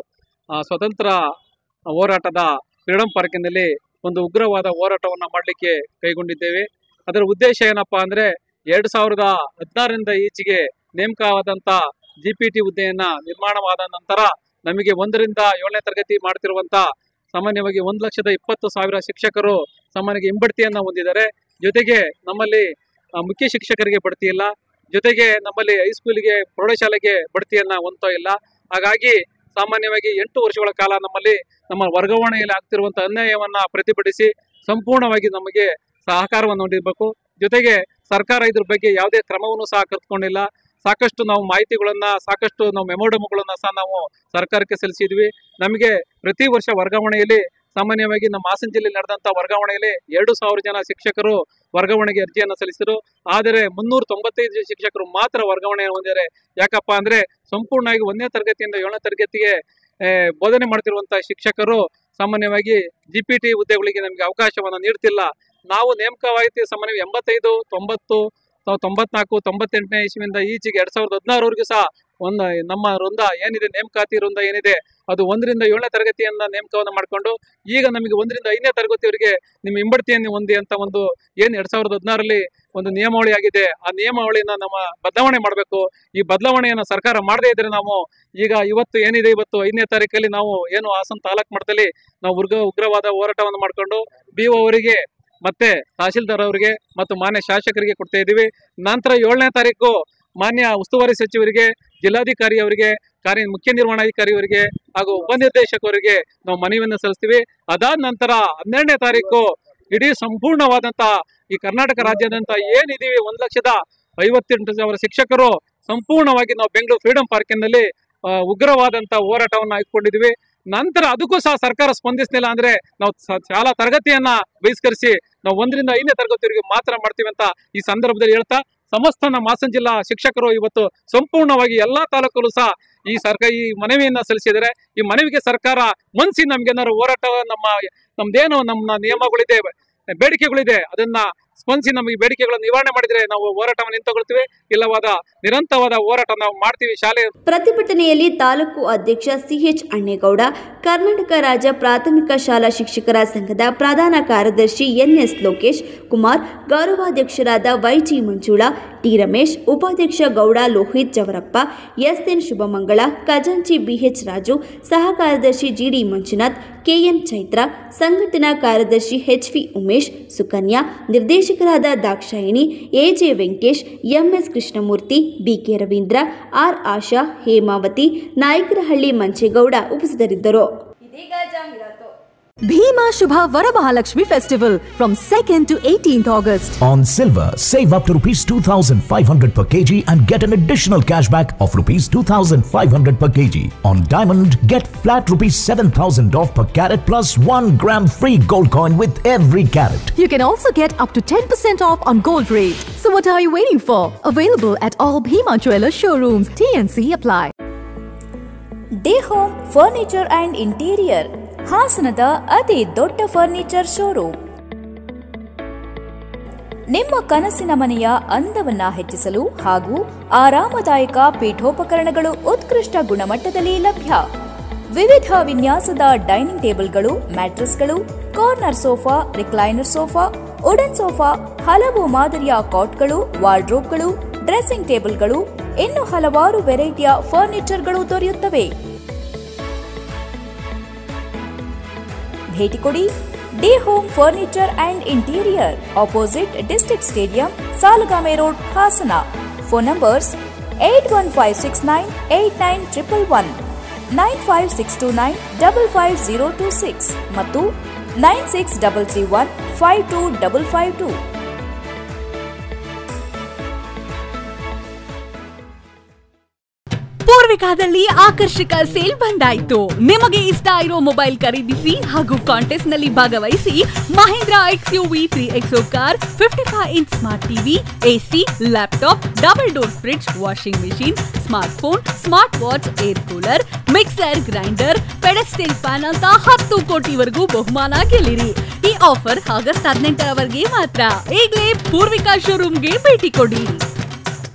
ಸ್ವತಂತ್ರ ಹೋರಾಟದ ಫ್ರೀಡಮ್ ಪಾರ್ಕಿನಲ್ಲಿ ಒಂದು ಉಗ್ರವಾದ ಹೋರಾಟವನ್ನು ಮಾಡಲಿಕ್ಕೆ ಕೈಗೊಂಡಿದ್ದೇವೆ. ಅದರ ಉದ್ದೇಶ ಏನಪ್ಪಾ ಅಂದರೆ 2016ರಿಂದ ಈಚೆಗೆ ನೇಮಕವಾದಂಥ GPT ಹುದ್ದೆಯನ್ನು ನಿರ್ಮಾಣವಾದ ನಂತರ ನಮಗೆ 1ರಿಂದ 7ನೇ ತರಗತಿ ಮಾಡ್ತಿರುವಂಥ ಸಾಮಾನ್ಯವಾಗಿ 1,20,000 ಶಿಕ್ಷಕರು ಸಾಮಾನ್ಯವಾಗಿ ಹಿಂಬಡ್ತಿಯನ್ನು ಹೊಂದಿದ್ದಾರೆ. ಜೊತೆಗೆ ನಮ್ಮಲ್ಲಿ ಮುಖ್ಯ ಶಿಕ್ಷಕರಿಗೆ ಬಡ್ತಿ ಇಲ್ಲ, ಜೊತೆಗೆ ನಮ್ಮಲ್ಲಿ ಹೈಸ್ಕೂಲಿಗೆ ಪ್ರೌಢಶಾಲೆಗೆ ಬಡ್ತಿಯನ್ನು ಹೊಂದ್ತಾ ಇಲ್ಲ. ಹಾಗಾಗಿ ಸಾಮಾನ್ಯವಾಗಿ 8 ವರ್ಷಗಳ ಕಾಲ ನಮ್ಮಲ್ಲಿ ನಮ್ಮ ವರ್ಗಾವಣೆಯಲ್ಲಿ ಆಗ್ತಿರುವಂಥ ಅನ್ಯಾಯವನ್ನು ಪ್ರತಿಭಟಿಸಿ ಸಂಪೂರ್ಣವಾಗಿ ನಮಗೆ ಸಹಕಾರವನ್ನು ನೀಡಬೇಕು. ಜೊತೆಗೆ ಸರ್ಕಾರ ಇದ್ರ ಬಗ್ಗೆ ಯಾವುದೇ ಕ್ರಮವನ್ನು ಸಹ ಕರೆದುಕೊಂಡಿಲ್ಲ. ಸಾಕಷ್ಟು ನಾವು ಮಾಹಿತಿಗಳನ್ನು, ಸಾಕಷ್ಟು ನಾವು ಮೆಮೊಡಮ್ಗಳನ್ನು ಸಹ ನಾವು ಸರ್ಕಾರಕ್ಕೆ ಸಲ್ಲಿಸಿದ್ವಿ. ನಮಗೆ ಪ್ರತಿ ವರ್ಷ ವರ್ಗಾವಣೆಯಲ್ಲಿ ಸಾಮಾನ್ಯವಾಗಿ ನಮ್ಮ ಹಾಸನ ಜಿಲ್ಲೆಯಲ್ಲಿ ನಡೆದಂಥ ವರ್ಗಾವಣೆಯಲ್ಲಿ 2,000 ಜನ ಶಿಕ್ಷಕರು ವರ್ಗಾವಣೆಗೆ ಅರ್ಜಿಯನ್ನು ಸಲ್ಲಿಸಿದರು. ಆದರೆ 395 ಶಿಕ್ಷಕರು ಮಾತ್ರ ವರ್ಗಾವಣೆ ಹೊಂದಿದ್ದಾರೆ. ಯಾಕಪ್ಪ ಅಂದರೆ ಸಂಪೂರ್ಣವಾಗಿ 1ನೇ ತರಗತಿಯಿಂದ 7ನೇ ತರಗತಿಗೆ ಬೋಧನೆ ಮಾಡ್ತಿರುವಂಥ ಶಿಕ್ಷಕರು ಸಾಮಾನ್ಯವಾಗಿ GPT ಹುದ್ದೆಗಳಿಗೆ ನಮಗೆ ಅವಕಾಶವನ್ನು ನೀಡ್ತಿಲ್ಲ. ನಾವು ನೇಮಕವಾಯಿತು ಸಾಮಾನ್ಯವಾಗಿ 85, 90, 94, 98ನೇ ಇಸ್ವಿಯಿಂದ ಈಚೆಗೆ 2016ವರೆಗೂ ಸಹ ನಮ್ಮ ವೃಂದ ಏನಿದೆ, ನೇಮಕಾತಿ ವೃಂದ ಏನಿದೆ, ಅದು 1ರಿಂದ 7ನೇ ತರಗತಿಯನ್ನ ನೇಮಕವನ್ನು ಮಾಡಿಕೊಂಡು ಈಗ ನಮಗೆ 1ರಿಂದ 5ನೇ ತರಗತಿಯವರೆಗೆ ನಿಮ್ಮ ಹಿಂಬಡ್ತಿಯನ್ನು ಹೊಂದಿ ಅಂತ ಒಂದು ಏನು 2016ರಲ್ಲಿ ಒಂದು ನಿಯಮಾವಳಿ ಆಗಿದೆ. ಆ ನಿಯಮಾವಳಿನ ನಮ್ಮ ಬದಲಾವಣೆ ಮಾಡಬೇಕು. ಈ ಬದಲಾವಣೆಯನ್ನು ಸರ್ಕಾರ ಮಾಡದೇ ಇದ್ರೆ ನಾವು ಇವತ್ತು ಏನಿದೆ, ಇವತ್ತು 5ನೇ ತಾರೀಕಲ್ಲಿ ನಾವು ಏನು ಹಾಸನ ತಾಲೂಕು ಮಟ್ಟದಲ್ಲಿ ನಾವು ಉಗ್ರವಾದ ಹೋರಾಟವನ್ನು ಮಾಡಿಕೊಂಡು BO ಅವರಿಗೆ ಮತ್ತೆ ತಹಶೀಲ್ದಾರ್ ಅವರಿಗೆ ಮತ್ತು ಮಾನ್ಯ ಶಾಸಕರಿಗೆ ಕೊಡ್ತಾ ಇದ್ದೀವಿ. ನಂತರ 7ನೇ ತಾರೀಕು ಮಾನ್ಯ ಉಸ್ತುವಾರಿ ಸಚಿವರಿಗೆ, ಜಿಲ್ಲಾಧಿಕಾರಿ ಅವರಿಗೆ, ಮುಖ್ಯ ನಿರ್ವಹಣಾಧಿಕಾರಿ ಅವರಿಗೆ ಹಾಗೂ ಉಪನಿರ್ದೇಶಕರಿಗೆ ನಾವು ಮನವಿಯನ್ನು ಸಲ್ಲಿಸ್ತೀವಿ. ಅದಾದ ನಂತರ 12ನೇ ತಾರೀಕು ಇಡೀ ಸಂಪೂರ್ಣವಾದಂತಹ ಈ ಕರ್ನಾಟಕ ರಾಜ್ಯಾದ್ಯಂತ ಏನಿದೀವಿ 1,58,000 ಶಿಕ್ಷಕರು ಸಂಪೂರ್ಣವಾಗಿ ನಾವು ಬೆಂಗಳೂರು ಫ್ರೀಡಮ್ ಪಾರ್ಕಿನಲ್ಲಿ ಉಗ್ರವಾದಂತಹ ಹೋರಾಟವನ್ನು ಇಟ್ಕೊಂಡಿದ್ವಿ. ನಂತರ ಅದಕ್ಕೂ ಸಹ ಸರ್ಕಾರ ಸ್ಪಂದಿಸಲಿಲ್ಲ ಅಂದ್ರೆ ನಾವು ಶಾಲಾ ತರಗತಿಯನ್ನ ಬಹಿಷ್ಕರಿಸಿ ನಾವು 1ರಿಂದ 5ನೇ ತರಗತಿವರೆಗೆ ಮಾತ್ರ ಮಾಡ್ತೀವಿ ಅಂತ ಈ ಸಂದರ್ಭದಲ್ಲಿ ಹೇಳ್ತಾ, ಸಮಸ್ತ ನಮ್ಮ ಹಾಸನ ಜಿಲ್ಲಾ ಶಿಕ್ಷಕರು ಇವತ್ತು ಸಂಪೂರ್ಣವಾಗಿ ಎಲ್ಲಾ ತಾಲೂಕಲ್ಲೂ ಸಹ ಈ ಮನವಿಯನ್ನ ಸಲ್ಲಿಸಿದರೆ ಈ ಮನವಿಗೆ ಸರ್ಕಾರ ಮನಸ್ಸಿ ನಮ್ಗೆ ಏನಾದ್ರು ಹೋರಾಟ ನಮ್ದೇನು ನಮ್ಮ ನಿಯಮಗಳಿದೆ, ಬೇಡಿಕೆಗಳಿದೆ, ಅದನ್ನ ಸ್ಪಂದಿಸಿ ನಮಗೆ ಬೇಡಿಕೆಗಳನ್ನು ನಿವಾರಣೆ ಮಾಡಿದರೆ ನಾವು ಹೋರಾಟವನ್ನು ಹಿಂತಗೊಳ್ತೀವಿ. ಇಲ್ಲವಾದ ನಿರಂತರವಾದ ಹೋರಾಟ ನಾವು ಮಾಡ್ತೀವಿ. ಶಾಲೆ ಪ್ರತಿಭಟನೆಯಲ್ಲಿ ತಾಲೂಕು ಅಧ್ಯಕ್ಷ ಸಿಎಚ್ ಅಣ್ಣೇಗೌಡ, ಕರ್ನಾಟಕ ರಾಜ್ಯ ಪ್ರಾಥಮಿಕ ಶಾಲಾ ಶಿಕ್ಷಕರ ಸಂಘದ ಪ್ರಧಾನ ಕಾರ್ಯದರ್ಶಿ ಎನ್ಎಸ್ ಲೋಕೇಶ್ ಕುಮಾರ್, ಗೌರವಾಧ್ಯಕ್ಷರಾದ ವೈಜಿ ಮಂಜುಳಾ, ಟಿ ರಮೇಶ್, ಉಪಾಧ್ಯಕ್ಷ ಗೌಡ ಲೋಹಿತ್ ಜವರಪ್ಪ, ಎಸ್ಎನ್ ಶುಭಮಂಗಳ, ಖಜಾಂಚಿ ಬಿಎಚ್ ರಾಜು, ಸಹ ಕಾರ್ಯದರ್ಶಿ ಜಿಡಿ ಮಂಜುನಾಥ್, ಕೆಎನ್ ಚೈತ್ರ, ಸಂಘಟನಾ ಕಾರ್ಯದರ್ಶಿ ಎಚ್ವಿ ಉಮೇಶ್, ಸುಕನ್ಯಾ, ನಿರ್ದೇಶಕರಾದ Dakshayini, AJ Venkatesh, MS Krishnamurthy, BK Ravindra, R Asha, Hemavathi, Nayakarahalli Manchegowda ಉಪಸ್ಥಿತರಿದ್ದರು. ಇದೀಗ ಜಾಹೀರಾತು. Bhima Shubha Varamahalakshmi Festival from 2nd to 18th August. On silver, save up to rupees 2,500 per kg and get an additional cashback of rupees 2,500 per kg. On diamond, get flat rupees 7,000 off per carat plus 1 gram free gold coin with every carat. You can also get up to 10% off on gold rate. So what are you waiting for? Available at all Bhima Jewelers showrooms. TNC apply. Day Home Furniture and Interior, ಹಾಸನದ ಅತಿ ದೊಡ್ಡ furniture showroom. ನಿಮ್ಮ ಕನಸಿನ ಮನೆಯ ಅಂದವನ್ನ ಹೆಚ್ಚಿಸಲು ಹಾಗೂ ಆರಾಮದಾಯಕ ಪೀಠೋಪಕರಣಗಳು ಉತ್ಕೃಷ್ಟ ಗುಣಮಟ್ಟದಲ್ಲಿ ಲಭ್ಯ. ವಿವಿಧ ವಿನ್ಯಾಸದ ಡೈನಿಂಗ್ ಟೇಬಲ್ಗಳು, ಮ್ಯಾಟ್ರೆಸ್ಗಳು, corner sofa, recliner sofa, wooden sofa, ಹಲವು ಮಾದರಿಯ ಕಾಟ್ಗಳು, ವಾರ್ಡ್ರೋಬ್ಗಳು, ಡ್ರೆಸ್ಸಿಂಗ್ ಟೇಬಲ್ಗಳು, ಇನ್ನು ಹಲವಾರು ವೆರೈಟಿಯ ಫರ್ನಿಚರ್ಗಳು ದೊರೆಯುತ್ತವೆ. ಭೇಟಿ ಕೊಡಿ. D home furniture and interior, opposite district stadium, Salagame road, Hassan. Phone numbers 8156989111, 9562955026 ಮತ್ತು 9633152552. ಪೂರ್ವಿಕಾದಲ್ಲಿ ಆಕರ್ಷಕ ಸೇಲ್ ಬಂದಾಯಿತು. ನಿಮಗೆ ಇಷ್ಟ ಇರೋ ಮೊಬೈಲ್ ಖರೀದಿಸಿ ಹಾಗೂ ಕಾಂಟೆಸ್ಟ್ ನಲ್ಲಿ ಭಾಗವಹಿಸಿ. Mahindra XUV 3XO car, 55 inch smart TV, AC, laptop, double door fridge, washing machine, smart phone, smart watch, air cooler, mixer, grinder, pedestal fan ಅಂತ 10 ಕೋಟಿವರೆಗೂ ಬಹುಮಾನ ಗೆಲ್ಲಿರಿ. ಈ ಆಫರ್ ಆಗಸ್ಟ್ 18ರವರೆಗೆ ಮಾತ್ರ. ಈಗಲೇ ಪೂರ್ವಿಕಾ ಶೋರೂಮ್ಗೆ ಭೇಟಿ ಕೊಡಿ.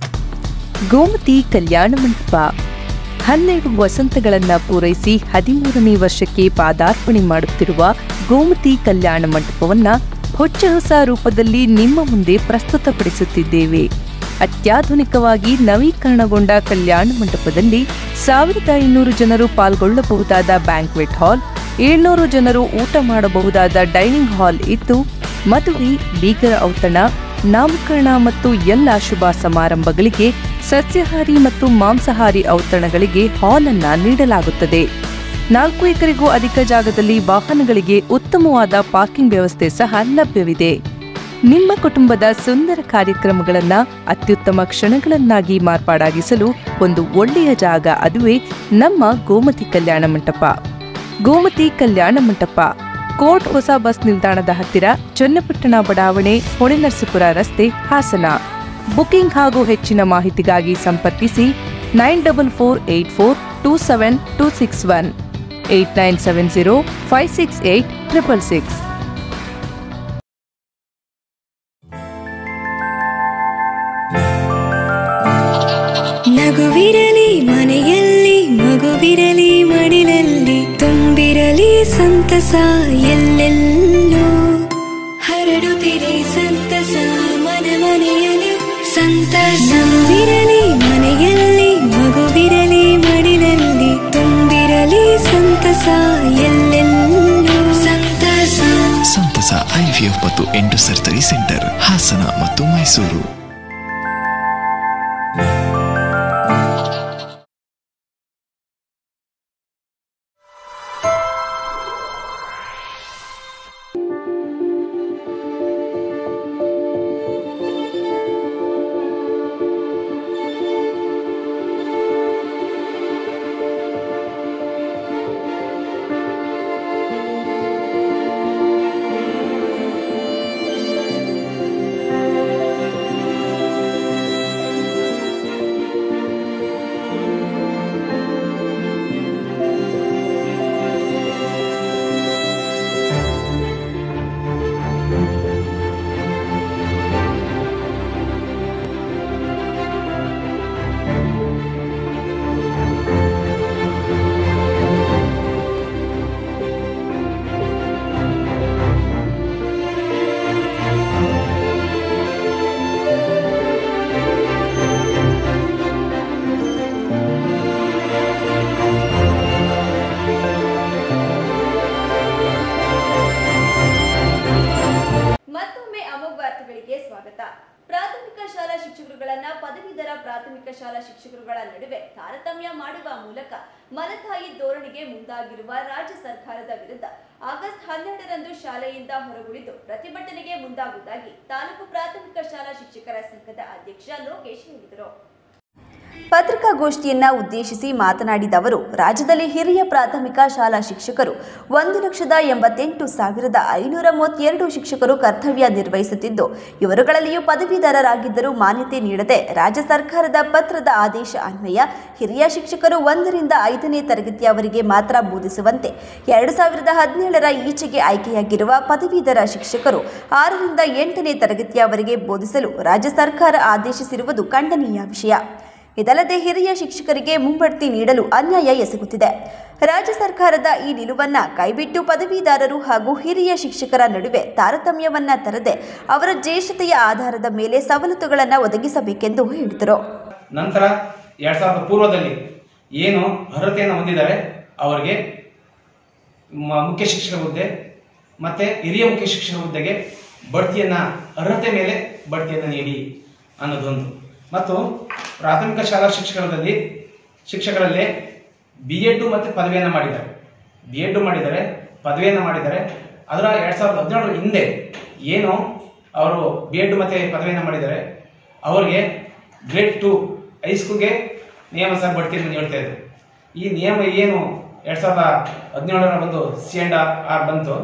ಗೋಮತಿ ಕಲ್ಯಾಣ ಮಂಟಪ 12 ವಸಂತಗಳನ್ನು ಪೂರೈಸಿ 13ನೇ ವರ್ಷಕ್ಕೆ ಪಾದಾರ್ಪಣೆ ಮಾಡುತ್ತಿರುವ ಗೋಮತಿ ಕಲ್ಯಾಣ ಮಂಟಪವನ್ನ ಹೊಚ್ಚ ಹೊಸ ರೂಪದಲ್ಲಿ ನಿಮ್ಮ ಮುಂದೆ ಪ್ರಸ್ತುತಪಡಿಸುತ್ತಿದ್ದೇವೆ. ಅತ್ಯಾಧುನಿಕವಾಗಿ ನವೀಕರಣಗೊಂಡ ಕಲ್ಯಾಣ ಮಂಟಪದಲ್ಲಿ 1500 ಜನರು ಪಾಲ್ಗೊಳ್ಳಬಹುದಾದ ಬ್ಯಾಂಕ್ವೆಟ್ ಹಾಲ್, 700 ಜನರು ಊಟ ಮಾಡಬಹುದಾದ ಡೈನಿಂಗ್ ಹಾಲ್ ಇದ್ದು, ಮದುವೆ, ಬೀಗರ ಔತಣ, ನಾಮಕರಣ ಮತ್ತು ಎಲ್ಲ ಶುಭ ಸಮಾರಂಭಗಳಿಗೆ, ಸಸ್ಯಾಹಾರಿ ಮತ್ತು ಮಾಂಸಾಹಾರಿ ಔತಣಗಳಿಗೆ ಹಾಲ್ ಅನ್ನು ನೀಡಲಾಗುತ್ತದೆ. 4 ಎಕರೆಗೂ ಅಧಿಕ ಜಾಗದಲ್ಲಿ ವಾಹನಗಳಿಗೆ ಉತ್ತಮವಾದ ಪಾರ್ಕಿಂಗ್ ವ್ಯವಸ್ಥೆ ಸಹ ಲಭ್ಯವಿದೆ. ನಿಮ್ಮ ಕುಟುಂಬದ ಸುಂದರ ಕಾರ್ಯಕ್ರಮಗಳನ್ನು ಅತ್ಯುತ್ತಮ ಕ್ಷಣಗಳನ್ನಾಗಿ ಮಾರ್ಪಾಡಾಗಿಸಲು ಒಂದು ಒಳ್ಳೆಯ ಜಾಗ, ಅದುವೇ ನಮ್ಮ ಗೋಮತಿ ಕಲ್ಯಾಣ ಮಂಟಪ. ಗೋಮತಿ ಕಲ್ಯಾಣ ಮಂಟಪ, ಕೋರ್ಟ್ ಹೊಸ ಬಸ್ ನಿಲ್ದಾಣದ ಹತ್ತಿರ, ಚನ್ನಪಟ್ಟಣ ಬಡಾವಣೆ, ಹೊಳೆನರಸೀಪುರ ರಸ್ತೆ, ಹಾಸನ. ಬುಕಿಂಗ್ ಹಾಗೂ ಹೆಚ್ಚಿನ ಮಾಹಿತಿಗಾಗಿ ಸಂಪರ್ಕಿಸಿ 9448427261, 8970568666. ನಗುವಿರಲಿ ಮನೆಯಲ್ಲಿ, ಮಗುವಿರಲಿ ಮಡಿಲಲ್ಲಿ, ತುಂಬಿರಲಿ ಸಂತಸ ಎಲ್ಲೆಲ್ಲೋ. ಹರಡುತ್ತಿರಿ ಸಂತಸ ಮನ ಮನೆಯಲ್ಲಿ, ಸಂತಸವಿರಲಿ ಮನೆಯಲ್ಲಿ, ಮಗುವಿರಲಿ ಮಡಿಲಲ್ಲಿ, ತುಂಬಿರಲಿ ಸಂತಸ ಎಲ್ಲೆಲ್ಲೋ. ಸಂತಸ IVF ಮತ್ತು ಎಂಡೋ ಸರ್ಜರಿ ಸೆಂಟರ್, ಹಾಸನ ಮತ್ತು ಮೈಸೂರು. ಶಿಕ್ಷಕರುಗಳನ್ನ ಪದವೀಧರ ಪ್ರಾಥಮಿಕ ಶಾಲಾ ಶಿಕ್ಷಕರುಗಳ ನಡುವೆ ತಾರತಮ್ಯ ಮಾಡುವ ಮೂಲಕ ಮಲತಾಯಿ ಧೋರಣೆಗೆ ಮುಂದಾಗಿರುವ ರಾಜ್ಯ ಸರ್ಕಾರದ ವಿರುದ್ಧ ಆಗಸ್ಟ್ 12ರಂದು ಶಾಲೆಯಿಂದ ಹೊರಗುಳಿದು ಪ್ರತಿಭಟನೆಗೆ ಮುಂದಾಗುವುದಾಗಿ ತಾಲೂಕು ಪ್ರಾಥಮಿಕ ಶಾಲಾ ಶಿಕ್ಷಕರ ಸಂಘದ ಅಧ್ಯಕ್ಷ ಲೋಕೇಶ್ ಹೇಳಿದರು. ಪತ್ರಿಕಾಗೋಷ್ಠಿಯನ್ನ ಉದ್ದೇಶಿಸಿ ಮಾತನಾಡಿದ ಅವರು, ರಾಜ್ಯದಲ್ಲಿ ಹಿರಿಯ ಪ್ರಾಥಮಿಕ ಶಾಲಾ ಶಿಕ್ಷಕರು 1,88,532 ಶಿಕ್ಷಕರು ಕರ್ತವ್ಯ ನಿರ್ವಹಿಸುತ್ತಿದ್ದು, ಇವರುಗಳಲ್ಲಿಯೂ ಪದವೀಧರರಾಗಿದ್ದರೂ ಮಾನ್ಯತೆ ನೀಡದೆ ರಾಜ್ಯ ಸರ್ಕಾರದ ಪತ್ರದ ಆದೇಶ ಅನ್ವಯ ಹಿರಿಯ ಶಿಕ್ಷಕರು 1ರಿಂದ 5ನೇ ತರಗತಿಯವರೆಗೆ ಮಾತ್ರ ಬೋಧಿಸುವಂತೆ 2017ರ ಈಚೆಗೆ ಆಯ್ಕೆಯಾಗಿರುವ ಪದವೀಧರ ಶಿಕ್ಷಕರು 6ರಿಂದ 8ನೇ ತರಗತಿಯವರೆಗೆ ಬೋಧಿಸಲು ರಾಜ್ಯ ಸರ್ಕಾರ ಆದೇಶಿಸಿರುವುದು ಖಂಡನೀಯ ವಿಷಯ. ಇದಲ್ಲದೆ ಹಿರಿಯ ಶಿಕ್ಷಕರಿಗೆ ಮುಂಬಡ್ತಿ ನೀಡಲು ಅನ್ಯಾಯ ಎಸಗುತ್ತಿದೆ. ರಾಜ್ಯ ಸರ್ಕಾರದ ಈ ನಿಲುವನ್ನ ಕೈಬಿಟ್ಟು ಪದವೀಧರರು ಹಾಗೂ ಹಿರಿಯ ಶಿಕ್ಷಕರ ನಡುವೆ ತಾರತಮ್ಯವನ್ನ ತರದೆ ಅವರ ಜ್ಯೇಷ್ಠತೆಯ ಆಧಾರದ ಮೇಲೆ ಸವಲತ್ತುಗಳನ್ನು ಒದಗಿಸಬೇಕೆಂದು ಹೇಳಿದರು. ನಂತರ 2000 ಪೂರ್ವದಲ್ಲಿ ಏನು ಅರ್ಹತೆಯನ್ನು ಹೊಂದಿದ್ದಾರೆ ಅವರಿಗೆ ಮುಖ್ಯ ಶಿಕ್ಷಕ ಹುದ್ದೆ ಮತ್ತೆ ಹಿರಿಯ ಮುಖ್ಯ ಶಿಕ್ಷಕ ಹುದ್ದೆಗೆ ಬಡ್ತಿಯನ್ನ ಅರ್ಹತೆ ಮೇಲೆ ಬಡ್ತಿಯನ್ನು ನೀಡಿ ಅನ್ನೋದೊಂದು. ಮತ್ತು ಪ್ರಾಥಮಿಕ ಶಾಲಾ ಶಿಕ್ಷಕರಲ್ಲಿ B.Ed ಮತ್ತು ಪದವಿಯನ್ನು ಮಾಡಿದ್ದಾರೆ. B.Ed ಮಾಡಿದ್ದಾರೆ, ಪದವಿಯನ್ನು ಮಾಡಿದ್ದಾರೆ. ಅದರ 2017ರ ಹಿಂದೆ ಏನು ಅವರು B.Ed ಮತ್ತು ಪದವಿಯನ್ನು ಮಾಡಿದ್ದಾರೆ ಅವರಿಗೆ ಗ್ರೇಡ್ 2 ಹೈಸ್ಕೂಲ್ಗೆ ನಿಯಮಾನುಸಾರ ಬಡ್ತಿಯನ್ನು ನೀಡ್ತಾ ಇದ್ರು. ಈ ನಿಯಮ ಏನು 2017ರ ಒಂದು C&R ಬಂತು,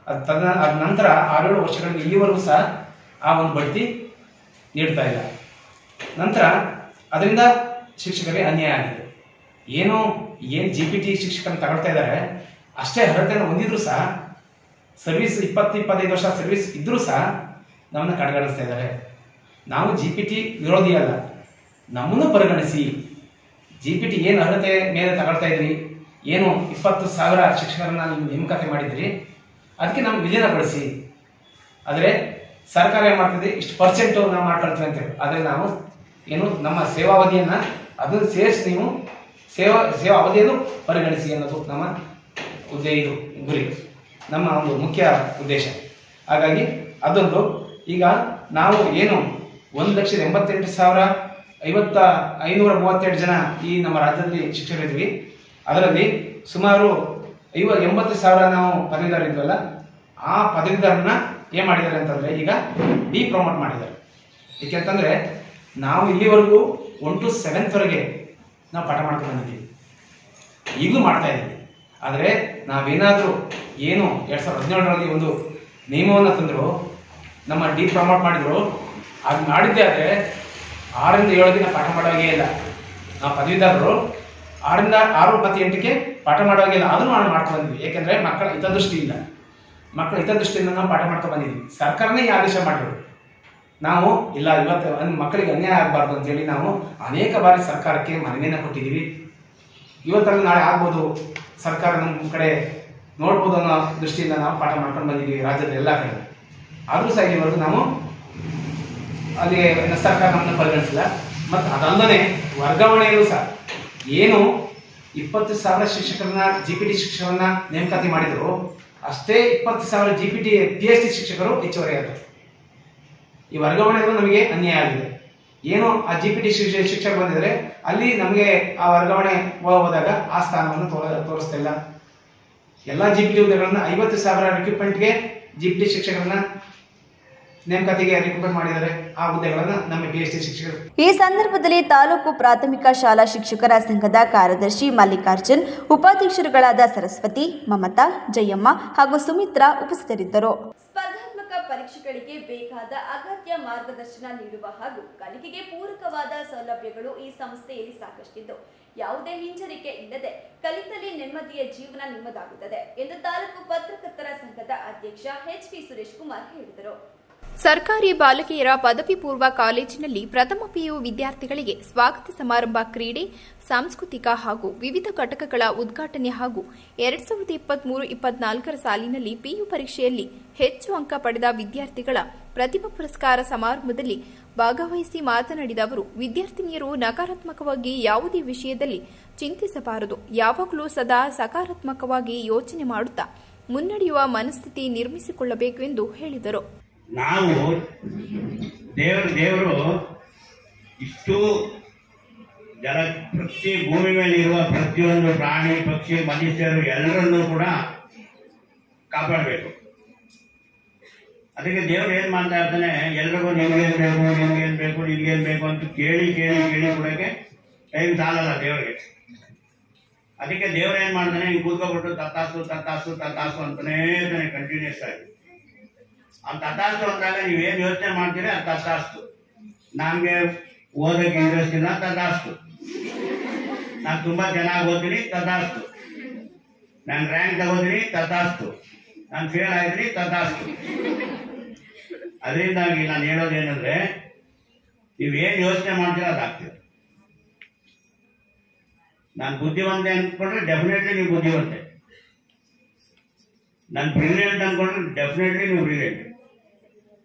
ಅದ ನಂತರ 6-7 ವರ್ಷಗಳಿಂದ ಇಲ್ಲಿವರೆಗೂ ಸಹ ಆ ಒಂದು ಬಡ್ತಿ ನೀಡ್ತಾ ಇಲ್ಲ. ನಂತರ ಅದರಿಂದ ಶಿಕ್ಷಕರಿಗೆ ಅನ್ಯಾಯ ಆಗಿದೆ. ಏನು GPT ಶಿಕ್ಷಕರನ್ನು ತಗೊಳ್ತಾ ಇದ್ದಾರೆ ಅಷ್ಟೇ ಅರ್ಹತೆಯನ್ನು ಹೊಂದಿದ್ರು ಸಹ ಸರ್ವಿಸ್ 20-25 ವರ್ಷ ಸರ್ವಿಸ್ ಇದ್ರೂ ಸಹ ನಮ್ಮನ್ನು ಕಡೆಗಣಿಸ್ತಾ ಇದ್ದಾರೆ. ನಾವು GPT ವಿರೋಧಿ ಅಲ್ಲ, ನಮ್ಮನ್ನು ಪರಿಗಣಿಸಿ GPT ಏನು ಅರ್ಹತೆ ಮೇಲೆ ತಗೊಳ್ತಾ ಇದ್ರಿ, ಏನು 20,000 ಶಿಕ್ಷಕರನ್ನ ನೀವು ನೇಮಕಾತಿ ಮಾಡಿದ್ರಿ, ಅದಕ್ಕೆ ನಾವು ವಿಲೀನಗೊಳಿಸಿ. ಆದರೆ ಸರ್ಕಾರ ಏನು ಮಾಡ್ತಿದೆ, ಇಷ್ಟು % ನಾವು ಮಾಡ್ಕೊಳ್ತೀವಿ ಅಂತೇಳಿ. ಆದರೆ ನಾವು ಏನು ನಮ್ಮ ಸೇವಾವಧಿಯನ್ನ ಅದನ್ನು ಸೇರಿಸಿ ನೀವು ಸೇವಾ ಅವಧಿಯನ್ನು ಪರಿಗಣಿಸಿ ಅನ್ನೋದು ನಮ್ಮ ಇದು ಗುರಿ, ನಮ್ಮ ಒಂದು ಮುಖ್ಯ ಉದ್ದೇಶ. ಹಾಗಾಗಿ ಅದೊಂದು. ಈಗ ನಾವು ಏನು 1,88,532 ಜನ ಈ ನಮ್ಮ ರಾಜ್ಯದಲ್ಲಿ ಶಿಕ್ಷಕರಿದ್ವಿ. ಅದರಲ್ಲಿ ಸುಮಾರು 80,000 ನಾವು ಪದವೀಧರರಿದ್ವಲ್ಲ, ಆ ಪದವೀಧರನ್ನ ಏನ್ ಮಾಡಿದ್ದಾರೆ ಅಂತಂದ್ರೆ ಈಗ ಡಿಪ್ರಮೋಟ್ ಮಾಡಿದ್ದಾರೆ. ಏಕೆಂತಂದ್ರೆ ನಾವು ಇಲ್ಲಿವರೆಗೂ 1 to 7th ವರೆಗೆ ನಾವು ಪಾಠ ಮಾಡ್ಕೊಂಡು ಬಂದಿದ್ದೀವಿ, ಈಗಲೂ ಮಾಡ್ತಾ ಇದ್ದೀವಿ. ಆದರೆ ನಾವೇನಾದರೂ ಏನು 2017ರಲ್ಲಿ ಒಂದು ನಿಯಮವನ್ನು ತಂದರು, ನಮ್ಮ ಡಿಪ್ರಮೋಟ್ ಮಾಡಿದ್ರು, ಅದು ಮಾಡಿದ್ದೆ ಆದರೆ 6ರಿಂದ 7 ದಿನ ಪಾಠ ಮಾಡೋವಾಗೇ ಇಲ್ಲ. ನಾವು ಪದವೀಧರರು 6ರಿಂದ 6 ಮತ್ತು 8ಕ್ಕೆ ಪಾಠ ಮಾಡೋವಾಗೇ ಇಲ್ಲ. ಅದನ್ನು ನಾವು ಮಾಡ್ಕೊಂಡು ಬಂದ್ವಿ. ಏಕೆಂದರೆ ಮಕ್ಕಳ ಹಿತದೃಷ್ಟಿಯಿಂದ ನಾವು ಪಾಠ ಮಾಡ್ಕೊಂಡು ಬಂದಿದ್ವಿ. ಸರ್ಕಾರನೇ ಈ ಆದೇಶ ಮಾಡಿದ್ರು. ನಾವು ಇಲ್ಲ, ಇವತ್ತು ಮಕ್ಕಳಿಗೆ ಅನ್ಯಾಯ ಆಗಬಾರ್ದು ಅಂತೇಳಿ ನಾವು ಅನೇಕ ಬಾರಿ ಸರ್ಕಾರಕ್ಕೆ ಮನವಿಯನ್ನು ಕೊಟ್ಟಿದ್ದೀವಿ. ಇವತ್ತಲ್ಲಿ ನಾಳೆ ಆಗ್ಬೋದು, ಸರ್ಕಾರ ನಮ್ಮ ಕಡೆ ನೋಡ್ಬೋದು ಅನ್ನೋ ದೃಷ್ಟಿಯಿಂದ ನಾವು ಪಾಠ ಮಾಡ್ಕೊಂಡು ಬಂದಿದ್ದೀವಿ ರಾಜ್ಯದ ಎಲ್ಲ ಕಡೆ. ಆದರೂ ಸಹ ಇಲ್ಲಿವರೆಗೂ ನಾವು ಅಲ್ಲಿ ಸರ್ಕಾರ ನಮ್ಮನ್ನು ಪರಿಗಣಿಸಿಲ್ಲ. ಮತ್ತು ಅದಲ್ಲದೆ ವರ್ಗಾವಣೆಯಲ್ಲೂ ಸಹ ಏನು 20,000 ಶಿಕ್ಷಕರನ್ನ GPT ಶಿಕ್ಷಕರನ್ನ ನೇಮಕಾತಿ ಮಾಡಿದ್ರು, ಅಷ್ಟೇ 20,000 GPT PhD ಶಿಕ್ಷಕರು ಹೆಚ್ಚುವರಿ ಆದರು. ಈ ವರ್ಗಾವಣೆಗೂ ನಮಗೆ ಅನ್ಯಾಯ ಆಗಿದೆ. ಏನು ಆ GPT ಶಿಕ್ಷಕರು ಬಂದಿದ್ರೆ ಅಲ್ಲಿ ನಮಗೆ ಆ ವರ್ಗಾವಣೆ ಹೋದಾಗ ಆ ಸ್ಥಾನವನ್ನು ತೋರಿಸ್ತಾ ಇಲ್ಲ. ಎಲ್ಲ GPT ಹುದ್ದೆಗಳನ್ನ 50,000 ರಿಕ್ರೂಟ್ಮೆಂಟ್ಗೆ GPT ಶಿಕ್ಷಕರನ್ನ ನೇಮಕಾತಿಗೆ ರಿಕ್ರೂಟ್ಮೆಂಟ್ ಮಾಡಿದ್ದಾರೆ. ಆ ಹುದ್ದೆಗಳನ್ನ ನಮ್ಮ PhD ಶಿಕ್ಷಕರು. ಈ ಸಂದರ್ಭದಲ್ಲಿ ತಾಲೂಕು ಪ್ರಾಥಮಿಕ ಶಾಲಾ ಶಿಕ್ಷಕರ ಸಂಘದ ಕಾರ್ಯದರ್ಶಿ ಮಲ್ಲಿಕಾರ್ಜುನ್, ಉಪಾಧ್ಯಕ್ಷರುಗಳಾದ ಸರಸ್ವತಿ, ಮಮತಾ, ಜಯಮ್ಮ ಹಾಗೂ ಸುಮಿತ್ರಾ ಉಪಸ್ಥಿತರಿದ್ದರು. ಸ್ಪರ್ಧಾತ್ಮಕ ಪರೀಕ್ಷೆಗಳಿಗೆ ಬೇಕಾದ ಅಗತ್ಯ ಮಾರ್ಗದರ್ಶನ ನೀಡುವ ಹಾಗೂ ಕಲಿಕೆಗೆ ಪೂರಕವಾದ ಸೌಲಭ್ಯಗಳು ಈ ಸಂಸ್ಥೆಯಲ್ಲಿ ಸಾಕಷ್ಟಿದ್ದು, ಯಾವುದೇ ಹಿಂಜರಿಕೆ ಇಲ್ಲದೆ ಕಲಿತಲ್ಲಿ ನೆಮ್ಮದಿಯ ಜೀವನ ನಿಮ್ಮದಾಗುತ್ತದೆ ಎಂದು ತಾಲೂಕು ಪತ್ರಕರ್ತರ ಸಂಘದ ಅಧ್ಯಕ್ಷ HP ಸುರೇಶ್ ಕುಮಾರ್ ಹೇಳಿದರು. ಸರ್ಕಾರಿ ಬಾಲಕಿಯರ ಪದವಿ ಪೂರ್ವ ಕಾಲೇಜಿನಲ್ಲಿ ಪ್ರಥಮ PU ವಿದ್ಯಾರ್ಥಿಗಳಿಗೆ ಸ್ವಾಗತ ಸಮಾರಂಭ, ಕ್ರೀಡೆ, ಸಾಂಸ್ಕೃತಿಕ ಹಾಗೂ ವಿವಿಧ ಘಟಕಗಳ ಉದ್ಘಾಟನೆ ಹಾಗೂ 2023-24 ಸಾಲಿನಲ್ಲಿ PU ಪರೀಕ್ಷೆಯಲ್ಲಿ ಹೆಚ್ಚು ಅಂಕ ಪಡೆದ ವಿದ್ಯಾರ್ಥಿಗಳ ಪ್ರತಿಭಾ ಪುರಸ್ಕಾರ ಸಮಾರಂಭದಲ್ಲಿ ಭಾಗವಹಿಸಿ ಮಾತನಾಡಿದ ಅವರು, ವಿದ್ಯಾರ್ಥಿನಿಯರು ನಕಾರಾತ್ಮಕವಾಗಿ ಯಾವುದೇ ವಿಷಯದಲ್ಲಿ ಚಿಂತಿಸಬಾರದು, ಯಾವಾಗಲೂ ಸದಾ ಸಕಾರಾತ್ಮಕವಾಗಿ ಯೋಚನೆ ಮಾಡುತ್ತಾ ಮುನ್ನಡೆಯುವ ಮನಸ್ಥಿತಿ ನಿರ್ಮಿಸಿಕೊಳ್ಳಬೇಕು ಎಂದು ಹೇಳಿದರು. ನಾವು ದೇವರು ಇಷ್ಟು ಪ್ರತಿ ಭೂಮಿ ಮೇಲೆ ಇರುವ ಪ್ರತಿಯೊಂದು ಪ್ರಾಣಿ ಪಕ್ಷಿ ಮನುಷ್ಯರು ಎಲ್ಲರನ್ನೂ ಕೂಡ ಕಾಪಾಡಬೇಕು. ಅದಕ್ಕೆ ದೇವರು ಏನ್ ಮಾಡ್ತಾ ಇರ್ತಾನೆ, ಎಲ್ರಿಗೂ ನಿಮ್ಗೇನ್ ಬೇಕು ನಿಮ್ಗೇನ್ ಬೇಕು ನಿಮ್ಗೇನ್ ಬೇಕು ಅಂತ ಕೇಳಿ ಕೇಳಿ ಕೇಳಿ ಕೊಡಕ್ಕೆ ಟೈಮ್ ಸಾಲಲ್ಲ ದೇವರಿಗೆ. ಅದಕ್ಕೆ ದೇವ್ರು ಏನ್ ಮಾಡ್ತಾನೆ, ಹಿಂಗ್ ಕೂತ್ಕೊಬಿಟ್ಟು ತತ್ತಾಸು ತತ್ತಾಸು ತತ್ತಾಸು ಅಂತಾನೇ ಇರ್ತಾನೆ ಕಂಟಿನ್ಯೂಸ್ ಆಗಿ. ಆ ತತ್ತಾಸು ಅಂದಾಗ ನೀವೇನ್ ಯೋಚನೆ ಮಾಡ್ತೀರಿ ಅದು ತತ್ತಾಸ್ತು. ನಮ್ಗೆ ಓದಕ್ಕೆ ಇಂಟ್ರೆಸ್ಟ್ ಇಲ್ಲ ತದ್ದಾಸ್ತು. ನಾನು ತುಂಬಾ ಚೆನ್ನಾಗಿ ಓದ್ತೀನಿ ತದ್ದಾಸ್ತು. ನಾನು ರ್ಯಾಂಕ್ ತಗೋತೀನಿ ತದ್ದಾಸ್ತು. ನಾನು ಫೇಲ್ ಆಗಿದ್ದೀನಿ ತದ್ದಾಸ್ತು. ಅದರಿಂದಾಗಿ ನಾನು ಹೇಳೋದೇನಂದ್ರೆ, ನೀವೇನ್ ಯೋಚನೆ ಮಾಡ್ತೀರ ಅದಾಗ್ತೀರ. ನಾನು ಬುದ್ಧಿವಂತೆ ಅನ್ಕೊಂಡ್ರೆ ಡೆಫಿನೆಟ್ಲಿ ನೀವು ಬುದ್ಧಿವಂತೆ. ನಾನು ಬ್ರಿಲಿಯಂಟ್ ಅನ್ಕೊಂಡ್ರೆ ಡೆಫಿನೆಟ್ಲಿ ನೀವು ಬ್ರಿಲಿಯಂಟ್.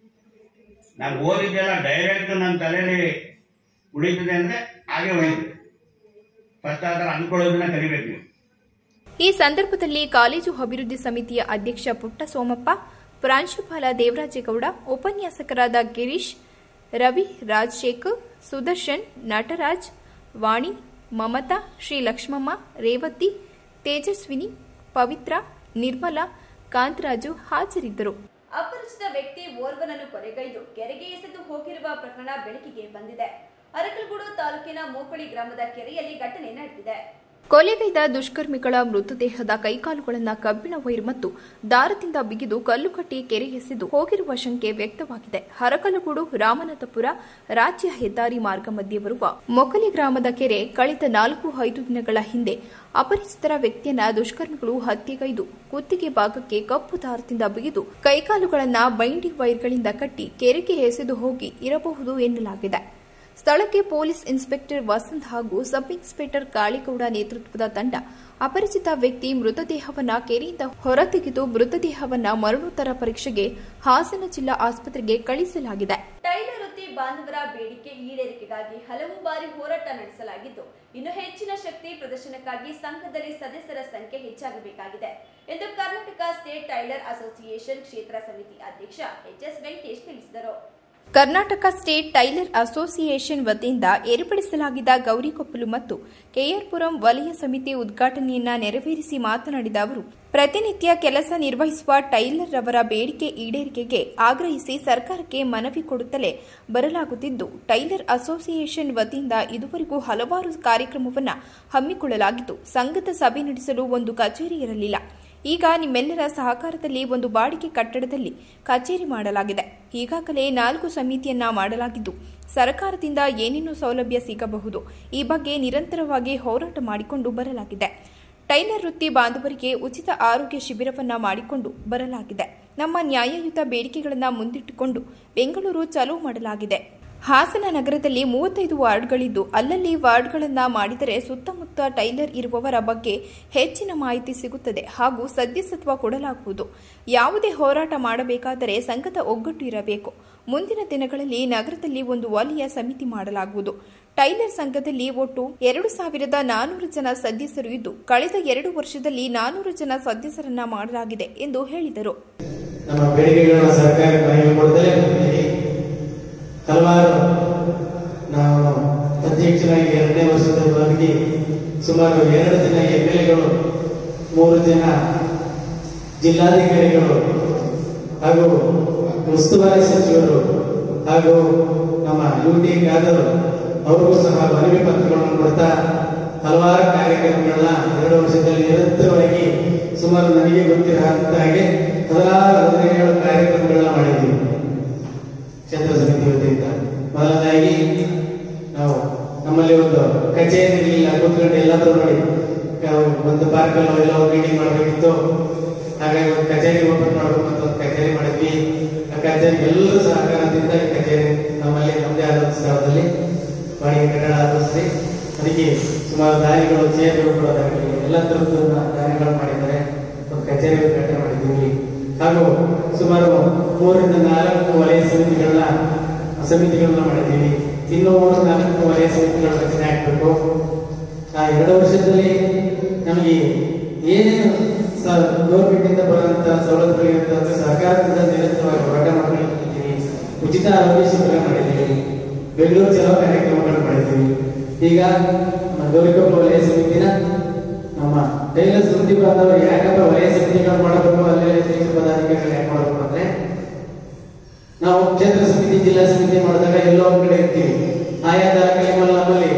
ನಾನು ಓದಿದ್ದೆಲ್ಲ ಡೈರೆಕ್ಟ್ ನನ್ನ ತಲೆಯಲ್ಲಿ ಉಳಿತದೆ ಅಂದ್ರೆ ಹಾಗೆ ಉಳಿತದೆ. ಫಸ್ಟ್ ಆ ಥರ ಅನ್ಕೊಳ್ಳೋದನ್ನ ಕಲಿಬೇಕು ನೀವು. ಈ ಸಂದರ್ಭದಲ್ಲಿ ಕಾಲೇಜು ಅಭಿವೃದ್ಧಿ ಸಮಿತಿಯ ಅಧ್ಯಕ್ಷ ಪುಟ್ಟ ಸೋಮಪ್ಪ, ಪ್ರಾಂಶುಪಾಲ ದೇವರಾಜೇಗೌಡ, ಉಪನ್ಯಾಸಕರಾದ ಗಿರೀಶ್, ರವಿ, ರಾಜಶೇಖರ್, ಸುದರ್ಶನ್, ನಟರಾಜ್, ವಾಣಿ, ಮಮತಾ, ಶ್ರೀ ಲಕ್ಷ್ಮಮ್ಮ, ರೇವತಿ, ತೇಜಸ್ವಿನಿ, ಪವಿತ್ರ, ನಿರ್ಮಲಾ, ಕಾಂತರಾಜು ಹಾಜರಿದ್ದರು. ಅಪರಿಚಿತ ವ್ಯಕ್ತಿ ಓರ್ವನನ್ನು ಕೊಲೆಗೈದು ಕೆರೆಗೆ ಎಸೆದು ಹೋಗಿರುವ ಪ್ರಕರಣ ಬೆಳಕಿಗೆ ಬಂದಿದೆ. ಅರಕಲಗೂಡು ತಾಲೂಕಿನ ಮೂಕಳಿ ಗ್ರಾಮದ ಕೆರೆಯಲ್ಲಿ ಘಟನೆ ನಡೆದಿದೆ. ಕೊಲೆಗೈದ ದುಷ್ಕರ್ಮಿಗಳ ಮೃತದೇಹದ ಕೈಕಾಲುಗಳನ್ನು ಕಬ್ಬಿಣ ವೈರ್ ಮತ್ತು ದಾರದಿಂದ ಬಿಗಿದು ಕಲ್ಲು ಕಟ್ಟಿ ಕೆರೆ ಎಸೆದು ಹೋಗಿರುವ ಶಂಕೆ ವ್ಯಕ್ತವಾಗಿದೆ. ಅರಕಲಗೂಡು ರಾಮನಾಥಪುರ ರಾಜ್ಯ ಹೆದ್ದಾರಿ ಮಾರ್ಗ ಮಧ್ಯೆ ಬರುವ ಮೊಕಲಿ ಗ್ರಾಮದ ಕೆರೆ ಕಳೆದ 4-5 ದಿನಗಳ ಹಿಂದೆ ಅಪರಿಚಿತರ ವ್ಯಕ್ತಿಯನ್ನ ದುಷ್ಕರ್ಮಿಗಳು ಹತ್ಯೆಗೈದು ಕುತ್ತಿಗೆ ಭಾಗಕ್ಕೆ ಕಪ್ಪು ದಾರದಿಂದ ಬಿಗಿದು ಕೈಕಾಲುಗಳನ್ನು ಬೈಂಡಿಂಗ್ ವೈರ್ಗಳಿಂದ ಕಟ್ಟಿ ಕೆರೆಗೆ ಎಸೆದು ಹೋಗಿ ಇರಬಹುದು ಎನ್ನಲಾಗಿದೆ. ಸ್ಥಳಕ್ಕೆ ಪೊಲೀಸ್ ಇನ್ಸ್ಪೆಕ್ಟರ್ ವಸಂತ್ ಹಾಗೂ ಸಬ್ ಇನ್ಸ್ಪೆಕ್ಟರ್ ಕಾಳಿಗೌಡ ನೇತೃತ್ವದ ತಂಡ ಅಪರಿಚಿತ ವ್ಯಕ್ತಿ ಮೃತದೇಹವನ್ನ ಕೆರೆಯಿಂದ ಹೊರತೆಗೆದು ಮೃತದೇಹವನ್ನ ಮರಣೋತ್ತರ ಪರೀಕ್ಷೆಗೆ ಹಾಸನ ಜಿಲ್ಲಾ ಆಸ್ಪತ್ರೆಗೆ ಕಳಿಸಲಾಗಿದೆ. ಟೈಲರ್ ವೃತ್ತಿ ಬಾಂಧವರ ಬೇಡಿಕೆ ಈಡೇರಿಕೆಗಾಗಿ ಹಲವು ಬಾರಿ ಹೋರಾಟ ನಡೆಸಲಾಗಿದ್ದು, ಇನ್ನು ಹೆಚ್ಚಿನ ಶಕ್ತಿ ಪ್ರದರ್ಶನಕ್ಕಾಗಿ ಸಂಘದಲ್ಲಿ ಸದಸ್ಯರ ಸಂಖ್ಯೆ ಹೆಚ್ಚಾಗಬೇಕಾಗಿದೆ ಎಂದು ಕರ್ನಾಟಕ ಸ್ಟೇಟ್ ಟೈಲರ್ ಅಸೋಸಿಯೇಷನ್ ಕ್ಷೇತ್ರ ಸಮಿತಿ ಅಧ್ಯಕ್ಷ ಎಚ್.ಎಸ್. ವೆಂಕಟೇಶ್ ತಿಳಿಸಿದರು. ಕರ್ನಾಟಕ ಸ್ಟೇಟ್ ಟೈಲರ್ ಅಸೋಸಿಯೇಷನ್ ವತಿಯಿಂದ ಏರ್ಪಡಿಸಲಾಗಿದ್ದ ಗೌರಿಕೊಪ್ಪಲು ಮತ್ತು ಕೆಆರ್ಪುರಂ ವಲಯ ಸಮಿತಿ ಉದ್ಘಾಟನೆಯನ್ನ ನೆರವೇರಿಸಿ ಮಾತನಾಡಿದ ಅವರು, ಪ್ರತಿನಿತ್ಯ ಕೆಲಸ ನಿರ್ವಹಿಸುವ ಟೈಲರ್ ರವರ ಬೇಡಿಕೆ ಈಡೇರಿಕೆಗೆ ಆಗ್ರಹಿಸಿ ಸರ್ಕಾರಕ್ಕೆ ಮನವಿ ಕೊಡುತ್ತಲೇ ಬರಲಾಗುತ್ತಿದ್ದು, ಟೈಲರ್ ಅಸೋಸಿಯೇಷನ್ ವತಿಯಿಂದ ಇದುವರೆಗೂ ಹಲವಾರು ಕಾರ್ಯಕ್ರಮವನ್ನು ಹಮ್ಮಿಕೊಳ್ಳಲಾಗಿದ್ದು, ಸಂಘದ ಸಭೆ ನಡೆಸಲು ಒಂದು ಕಚೇರಿ ಇರಲಿಲ್ಲ. ಈಗ ನಿಮ್ಮೆಲ್ಲರ ಸಹಕಾರದಲ್ಲಿ ಒಂದು ಬಾಡಿಗೆ ಕಟ್ಟಡದಲ್ಲಿ ಕಚೇರಿ ಮಾಡಲಾಗಿದೆ. ಈಗಾಗಲೇ 4 ಸಮಿತಿಯನ್ನ ಮಾಡಲಾಗಿದ್ದು, ಸರ್ಕಾರದಿಂದ ಏನೇನು ಸೌಲಭ್ಯ ಸಿಗಬಹುದು ಈ ಬಗ್ಗೆ ನಿರಂತರವಾಗಿ ಹೋರಾಟ ಮಾಡಿಕೊಂಡು ಬರಲಾಗಿದೆ. ಟೈಲರ್ ವೃತ್ತಿ ಬಾಂಧವರಿಗೆ ಉಚಿತ ಆರೋಗ್ಯ ಶಿಬಿರವನ್ನ ಮಾಡಿಕೊಂಡು ಬರಲಾಗಿದೆ. ನಮ್ಮ ನ್ಯಾಯಯುತ ಬೇಡಿಕೆಗಳನ್ನು ಮುಂದಿಟ್ಟುಕೊಂಡು ಬೆಂಗಳೂರು ಚಾಲೂ ಮಾಡಲಾಗಿದೆ. ಹಾಸನ ನಗರದಲ್ಲಿ 35 ವಾರ್ಡ್ಗಳಿದ್ದು, ಅಲ್ಲಲ್ಲಿ ವಾರ್ಡ್ಗಳನ್ನು ಮಾಡಿದರೆ ಸುತ್ತಮುತ್ತ ಟೈಲರ್ ಇರುವವರ ಬಗ್ಗೆ ಹೆಚ್ಚಿನ ಮಾಹಿತಿ ಸಿಗುತ್ತದೆ ಹಾಗೂ ಸದಸ್ಯತ್ವ ಕೊಡಲಾಗುವುದು. ಯಾವುದೇ ಹೋರಾಟ ಮಾಡಬೇಕಾದರೆ ಸಂಘದ ಒಗ್ಗಟ್ಟು ಇರಬೇಕು. ಮುಂದಿನ ದಿನಗಳಲ್ಲಿ ನಗರದಲ್ಲಿ ಒಂದು ವಲಯ ಸಮಿತಿ ಮಾಡಲಾಗುವುದು. ಟೈಲರ್ ಸಂಘದಲ್ಲಿ ಒಟ್ಟು 2400 ಜನ ಸದಸ್ಯರು ಇದ್ದು, ಕಳೆದ 2 ವರ್ಷದಲ್ಲಿ 400 ಜನ ಸದಸ್ಯರನ್ನ ಮಾಡಲಾಗಿದೆ ಎಂದು ಹೇಳಿದರು. ಹಲವಾರು ನಾವು ಅಧ್ಯಕ್ಷರಾಗಿ 2ನೇ ವರ್ಷದವರೆಗೆ ಸುಮಾರು 2 ಜನ ಎಮ್ಎಲ್ಎಗಳು, 3 ಜನ ಜಿಲ್ಲಾಧಿಕಾರಿಗಳು ಹಾಗೂ ಉಸ್ತುವಾರಿ ಸಚಿವರು ಹಾಗೂ ನಮ್ಮ ಯುಟಿ ಖಾದರ್ ಅವ್ರಿಗೂ ಸಹ ಮನವಿ ಪತ್ರಗಳನ್ನು ಕೊಡ್ತಾ ಹಲವಾರು ಕಾರ್ಯಕ್ರಮಗಳನ್ನ 2 ವರ್ಷದಲ್ಲಿ ನಿರಂತರವಾಗಿ ಸುಮಾರು ನನಗೆ ಗೊತ್ತಿರೋ ಹಾಗೆ 16-17 ಕಾರ್ಯಕ್ರಮಗಳನ್ನ ಮಾಡಿದ್ದೀವಿ ಕ್ಷೇತ್ರ ಸಮಿತಿ ವತಿಯಿಂದ. ಮೊದಲನೇದಾಗಿ ನಾವು ನಮ್ಮಲ್ಲಿ ಒಂದು ಕಚೇರಿ ಇರಲಿಲ್ಲ, ಕೂತ್ಕೊಂಡು ಎಲ್ಲಾದ್ರೂ ನೋಡಿ ಒಂದು ಪಾರ್ಕಲ್ಲಿ ಎಲ್ಲ ಮೀಟಿಂಗ್ ಮಾಡಬೇಕಿತ್ತು. ಹಾಗಾಗಿ ಒಂದು ಕಚೇರಿ ಓಪನ್ ಮಾಡಬೇಕು ಅಂತ ಒಂದು ಕಚೇರಿ ಮಾಡಿದ್ವಿ. ಆ ಕಚೇರಿ ಎಲ್ಲರೂ ಸಹಕಾರದಿಂದ ಕಚೇರಿ ನಮ್ಮಲ್ಲಿ ನಮ್ಮದೇ ಆದ ಸ್ಥಳದಲ್ಲಿ ಬಾಡಿಗೆ ಕಟ್ಟಡ ಆಧರಿಸಿ ಅದಕ್ಕೆ ಸುಮಾರು ದಾರಿಗಳು, ಚೇರ್ಗಳು ಕೊಡೋದಾಗಲಿ ಎಲ್ಲ ತರದ್ದು ದಾರಿಗಳು ಮಾಡಿದ್ದಾರೆ. ಒಂದು ಕಚೇರಿ ಉದ್ಘಾಟನೆ ಮಾಡಿದ್ದೀವಿ. ಹಾಗೂ ಸುಮಾರು 3-4 ವಲಯ ಸಮಿತಿಗಳನ್ನ ಮಾಡಿದ್ದೀವಿ. ಇನ್ನೂ 3-4 ವಲಯ ಸಮಿತಿಗಳ ರಚನೆ ಆಗಬೇಕು. ಆ 2 ವರ್ಷದಲ್ಲಿ ನಮಗೆ ಏನೇನು ಗೌರ್ಮೆಂಟ್ ಇಂದ ಬರುವಂತಹ ಸವಲತ್ತುಗಳಿರುವಂತಹ ಸರ್ಕಾರದಿಂದ ನಿರಂತರವಾಗಿ ಹೋರಾಟ ಮಾಡ್ಕೊಂಡಿದ್ದೀವಿ. ಉಚಿತ ಆರೋಗ್ಯ ಶಿಬಿರ ಮಾಡಿದ್ದೀವಿ. ಬೆಂಗಳೂರು ಚಲೋ ಕಾರ್ಯಕ್ರಮಗಳು ಈಗ ನಮ್ಮ ಗೌರಿಕೊಪ್ಪ ವಲಯ ಸಮಿತಿನ ನಮ್ಮ ಟೈಲರ್ಸ್ ವೃತ್ತಿ ಬಾಂಧವರು ಯಾಕಂದ್ರೆ ವಲಯ ಸಮಿತಿಗಳು ಮಾಡಬೇಕು, ಅಲ್ಲೇ ಅಧ್ಯಕ್ಷ ಪದಾಧಿಕಾರಿಗಳು ಯಾಕೆ ಮಾಡಬೇಕು ಅಂದ್ರೆ ನಾವು ಕ್ಷೇತ್ರ ಸಮಿತಿ ಜಿಲ್ಲಾ ಸಮಿತಿ ಮಾಡಿದಾಗ ಎಲ್ಲೋ ಒಂದ್ ಕಡೆ ಇರ್ತೀವಿ. ಆಯಾ ತಾಲೂಕಲ್ಲಿ ನಮ್ಮಲ್ಲಿ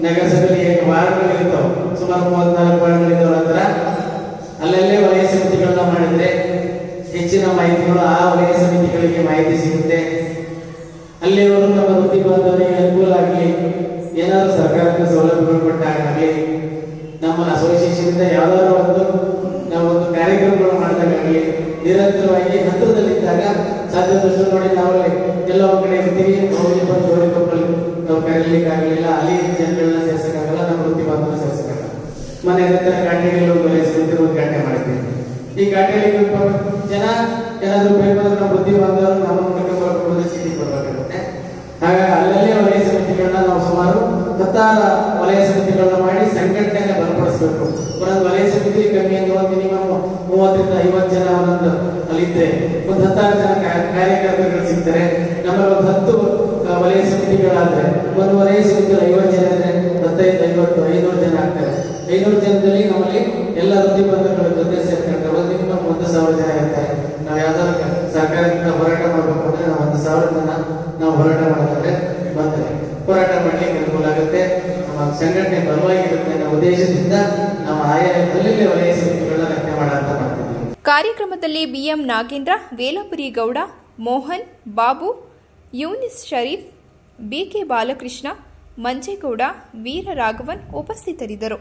ನಗರಸಭೆಯಲ್ಲಿ ವಾರ್ಡ್ಗಳಿರ್ತಾವ, ಸುಮಾರು 34 ವಾರ್ಡ್ಗಳಿದ್ದಾವ. ನಂತರ ಅಲ್ಲಲ್ಲೇ ವಲಯ ಸಮಿತಿಗಳನ್ನ ಮಾಡಿದ್ರೆ ಹೆಚ್ಚಿನ ಮಾಹಿತಿಗಳು ಆ ವಲಯ ಸಮಿತಿಗಳಿಗೆ ಮಾಹಿತಿ ಸಿಗುತ್ತೆ. ಅಲ್ಲಿಯವರು ನಮ್ಮ ವೃತ್ತಿ ಬಾಂಧವರಿಗೆ ಅನುಕೂಲ ಆಗಲಿ, ಏನಾದರೂ ಸರ್ಕಾರದ ಸೌಲಭ್ಯಗಳು ಕೊಟ್ಟಾಗಲಿ, ನಮ್ಮ ಅಸೋಸಿಯೇಷನ್ ಇಂದ ಯಾವ್ದಾದ್ರು ನಾವೊಂದು ಕಾರ್ಯಕ್ರಮಗಳು ಮಾಡಿದಾಗಲಿ, ನಿರಂತರವಾಗಿ ಹತ್ತಿರದಲ್ಲಿದ್ದಾಗ ಸಾಧ್ಯದಷ್ಟು ನೋಡಿ ನಾವಲ್ಲಿ ಎಲ್ಲ ಒಂದ್ ಕಡೆ ಇರ್ತೀವಿ. ನಾವು ಕರೀಲಿಕ್ಕೆ ಆಗಲಿಲ್ಲ, ಅಲ್ಲಿ ಜನಗಳನ್ನ ಸೇರ್ಸಕ್ಕಾಗಲ್ಲ, ನಮ್ಮ ವೃತ್ತಿ ಬಾಂಧವ ಸೇರ್ಸಕ್ಕಾಗಲ್ಲ. ಮನೆ ಹತ್ತಿರ ಘಾಟಿಯಲ್ಲಿ ಒಂದು ಘಾಟೆ ಮಾಡ್ತೀವಿ. ಈ ಘಾಟಿಯಲ್ಲಿ ಜನ ಏನಾದ್ರು ಬೇಕು ಅಂದ್ರೆ ನಮ್ಮ ವೃತ್ತಿ ಬಾಂಧವರು ನಮ್ಮ ಮೂಲಕ ಬರ್ಬೋದು, ಸ್ಥಿತಿ ಕೊಡಬೇಕಾಗುತ್ತೆ. ಹಾಗಾಗಿ ಅಲ್ಲಲ್ಲೇ ವಲಯ ಸಮಿತಿಗಳನ್ನ ನಾವು ಸುಮಾರು 10 ವಲಯ ಸಮಿತಿಗಳನ್ನ ಮಾಡಿ ಸಂಘಟನೆಗೆ ಬಲಪಡಿಸಬೇಕು. ಒಂದೊಂದು ವಲಯ ಸಮಿತಿ ಕಮ್ಮಿ ಅಂದ್ರೆ ಮಿನಿಮಮ್ 30 ರಿಂದ 50 ಜನ ಒಂದೊಂದು ಅಲ್ಲಿದ್ರೆ ಒಂದು 10 ಜನ ಕಾರ್ಯಕರ್ತರುಗಳು ಸಿಗ್ತಾರೆ. ನಮ್ಮಲ್ಲಿ ಒಂದು 10 ವಲಯ ಸಮಿತಿಗಳಾದ್ರೆ ಒಂದು ವಲಯ ಸಮಿತಿ 50 ಜನ ಇದ್ರೆ 15, 50, 500 ಜನ ಆಗ್ತಾರೆ. 500 ಜನದಲ್ಲಿ ನಮ್ಮಲ್ಲಿ ಎಲ್ಲ ವೃತ್ತಿ ಬಂಧುಗಳ ಜೊತೆ ಸೇರ್ಕೊಂಡ್ರೆ ಮಿನಿಮಮ್ 1,000 ಜನ ಇರ್ತಾರೆ. ನಾವು ಯಾವ್ದಾದ್ರು ಸರ್ಕಾರದಿಂದ ಹೋರಾಟ ಮಾಡ್ಬೇಕು ಅಂದ್ರೆ ನಾವು 1,000 ಜನ ನಾವು ಹೋರಾಟ ಮಾಡಿದ್ರೆ ಬಂದ್ರೆ ಹೋರಾಟ ಮಾಡ್ಲಿಕ್ಕೆ ಅನುಕೂಲ ಆಗುತ್ತೆ. ನಮ್ಮ ಸಂಘಟನೆ ಬಲವಾಗಿರುತ್ತೆ ಅನ್ನೋ ಉದ್ದೇಶದಿಂದ ನಾವು ಆಯಾ ಅಲ್ಲಲ್ಲಿ ವಲಯ ಸಮಿತಿಗಳನ್ನ ರಚನೆ ಮಾಡಂತ ಮಾಡ್ತಿದ್ದೀವಿ. ಕಾರ್ಯಕ್ರಮದಲ್ಲಿ ಬಿಎಂ ನಾಗೇಂದ್ರ, ವೇಲಪುರಿ ಗೌಡ, ಮೋಹನ್, ಬಾಬು, ಯೂನಿಸ್ ಶರೀಫ್, ಬಿಕೆ ಬಾಲಕೃಷ್ಣ, ಮಂಜೇಗೌಡ, ವೀರ ರಾಘವನ್ ಉಪಸ್ಥಿತರಿದ್ದರು.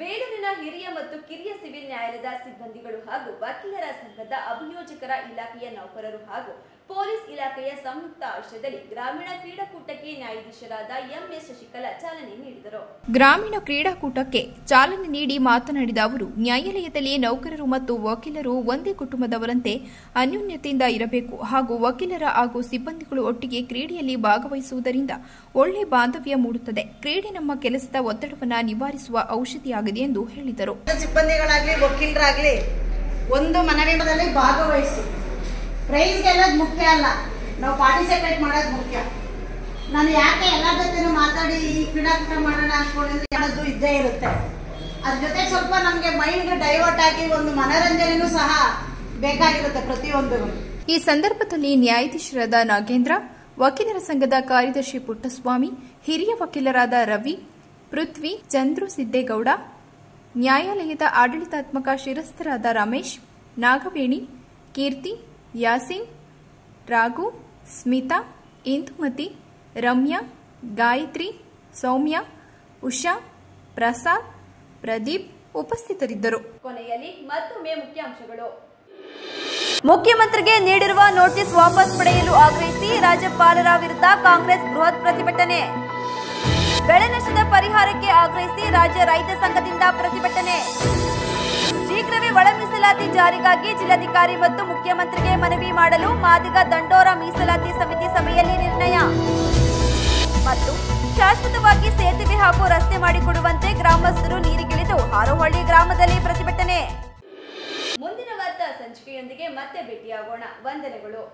ಬೇಲೂರಿನ ಹಿರಿಯ ಮತ್ತು ಕಿರಿಯ ಸಿವಿಲ್ ನ್ಯಾಯಾಲಯದ ಸಿಬ್ಬಂದಿಗಳು ಹಾಗೂ ವಕೀಲರ ಸಂಘದ ಅಭಿಯೋಜಕರ ಇಲಾಖೆಯ ನೌಕರರು ಹಾಗೂ ಪೊಲೀಸ್ ಇಲಾಖೆಯ ಸಂಯುಕ್ತ ಆಶ್ರಯದಲ್ಲಿ ಗ್ರಾಮೀಣ ಕ್ರೀಡಾಕೂಟಕ್ಕೆ ನ್ಯಾಯಾಧೀಶರಾದ ಎಂಎಸ್ ಶಶಿಕಲಾ ಚಾಲನೆ ನೀಡಿದರು. ಗ್ರಾಮೀಣ ಕ್ರೀಡಾಕೂಟಕ್ಕೆ ಚಾಲನೆ ನೀಡಿ ಮಾತನಾಡಿದ ಅವರು, ನ್ಯಾಯಾಲಯದಲ್ಲಿ ನೌಕರರು ಮತ್ತು ವಕೀಲರು ಒಂದೇ ಕುಟುಂಬದವರಂತೆ ಅನ್ಯೋನ್ಯತೆಯಿಂದ ಇರಬೇಕು ಹಾಗೂ ವಕೀಲರ ಹಾಗೂ ಸಿಬ್ಬಂದಿಗಳು ಒಟ್ಟಿಗೆ ಕ್ರೀಡೆಯಲ್ಲಿ ಭಾಗವಹಿಸುವುದರಿಂದ ಒಳ್ಳೆ ಬಾಂಧವ್ಯ ಮೂಡುತ್ತದೆ. ಕ್ರೀಡೆ ನಮ್ಮ ಕೆಲಸದ ಒತ್ತಡವನ್ನು ನಿವಾರಿಸುವ ಔಷಧಿಯಾಗಿದೆ ಎಂದು ಹೇಳಿದರು. ಸಿಬ್ಬಂದಿಗಳಾಗ್ಲಿ ವಕೀಲರಾಗ್ಲಿ ಒಂದು ಮನವಿಯಲ್ಲಿ ಭಾಗವಹಿಸಿ, ಪ್ರೈಸ್ ಗೆಲ್ಲೋದು ಮುಖ್ಯ ಅಲ್ಲ, ನಾವು ಪಾರ್ಟಿಸಿಪೇಟ್ ಮಾಡೋದು ಮುಖ್ಯ. ನಾನು ಯಾಕೆ ಎಲ್ಲರ ಜೊತೆನೂ ಮಾತಾಡಿ ಈ ಕ್ರೀಡಾಕೂಟ ಮಾಡೋಣ ಅನ್ಕೊಂಡಿದ್ರೆ ಅದು ಇದ್ದೇ ಇರುತ್ತೆ. ಅದ್ರ ಜೊತೆ ಸ್ವಲ್ಪ ನಮಗೆ ಮೈಂಡ್ ಡೈವರ್ಟ್ ಆಗಿ ಒಂದು ಮನರಂಜನೆನೂ ಸಹ ಬೇಕಾಗಿರುತ್ತೆ ಪ್ರತಿಯೊಂದು. ಈ ಸಂದರ್ಭದಲ್ಲಿ ನ್ಯಾಯಾಧೀಶರಾದ ನಾಗೇಂದ್ರ, ವಕೀಲರ ಸಂಘದ ಕಾರ್ಯದರ್ಶಿ ಪುಟ್ಟಸ್ವಾಮಿ, ಹಿರಿಯ ವಕೀಲರಾದ ರವಿ, ಪೃಥ್ವಿ, ಚಂದ್ರು ಸಿದ್ದೇಗೌಡ, ನ್ಯಾಯಾಲಯದ ಆಡಳಿತಾತ್ಮಕ ಶಿರಸ್ಥರಾದ ರಮೇಶ್, ನಾಗವೇಣಿ, ಕೀರ್ತಿ, ಯಾಸಿನ್, ರಾಘು, ಸ್ಮಿತಾ, ಇಂದುಮತಿ, ರಮ್ಯಾ, ಗಾಯತ್ರಿ, ಸೌಮ್ಯ, ಉಷಾ, ಪ್ರಸಾದ್, ಪ್ರದೀಪ್ ಉಪಸ್ಥಿತರಿದ್ದರು. ಕೊನೆಯಲ್ಲಿ ಮತ್ತೊಮ್ಮೆ ಮುಖ್ಯಾಂಶಗಳು. ಮುಖ್ಯಮಂತ್ರಿಗೆ ನೀಡಿರುವ ನೋಟಿಸ್ ವಾಪಸ್ ಪಡೆಯಲು ಆಗ್ರಹಿಸಿ ರಾಜ್ಯಪಾಲರ ವಿರುದ್ಧ ಕಾಂಗ್ರೆಸ್ ಬೃಹತ್ ಪ್ರತಿಭಟನೆ. ಬೆಳೆ ನಷ್ಟದ ಪರಿಹಾರಕ್ಕೆ ಆಗ್ರಹಿಸಿ ರಾಜ್ಯ ರೈತ ಸಂಘದಿಂದ ಪ್ರತಿಭಟನೆ. ಶೀಘ್ರವೇ ಒಳ ಮೀಸಲಾತಿ ಜಾರಿಗಾಗಿ ಜಿಲ್ಲಾಧಿಕಾರಿ ಮತ್ತು ಮುಖ್ಯಮಂತ್ರಿಗೆ ಮನವಿ ಮಾಡಲು ಮಾದಿಗ ದಂಡೋರ ಮೀಸಲಾತಿ ಸಮಿತಿ ಸಭೆಯಲ್ಲಿ ನಿರ್ಣಯ. ಮತ್ತು ಶಾಶ್ವತವಾಗಿ ಸೇತುವೆ ಹಾಗೂ ರಸ್ತೆ ಮಾಡಿಕೊಡುವಂತೆ ಗ್ರಾಮಸ್ಥರು ನೀರಿಗಿಳಿದು ಹಾರೋಹಳ್ಳಿ ಗ್ರಾಮದಲ್ಲಿ ಪ್ರತಿಭಟನೆ. ಮುಂದಿನ ವಾರ್ತಾ ಸಂಚಿಕೆಯೊಂದಿಗೆ ಮತ್ತೆ ಭೇಟಿಯಾಗೋಣ. ವಂದನೆಗಳು.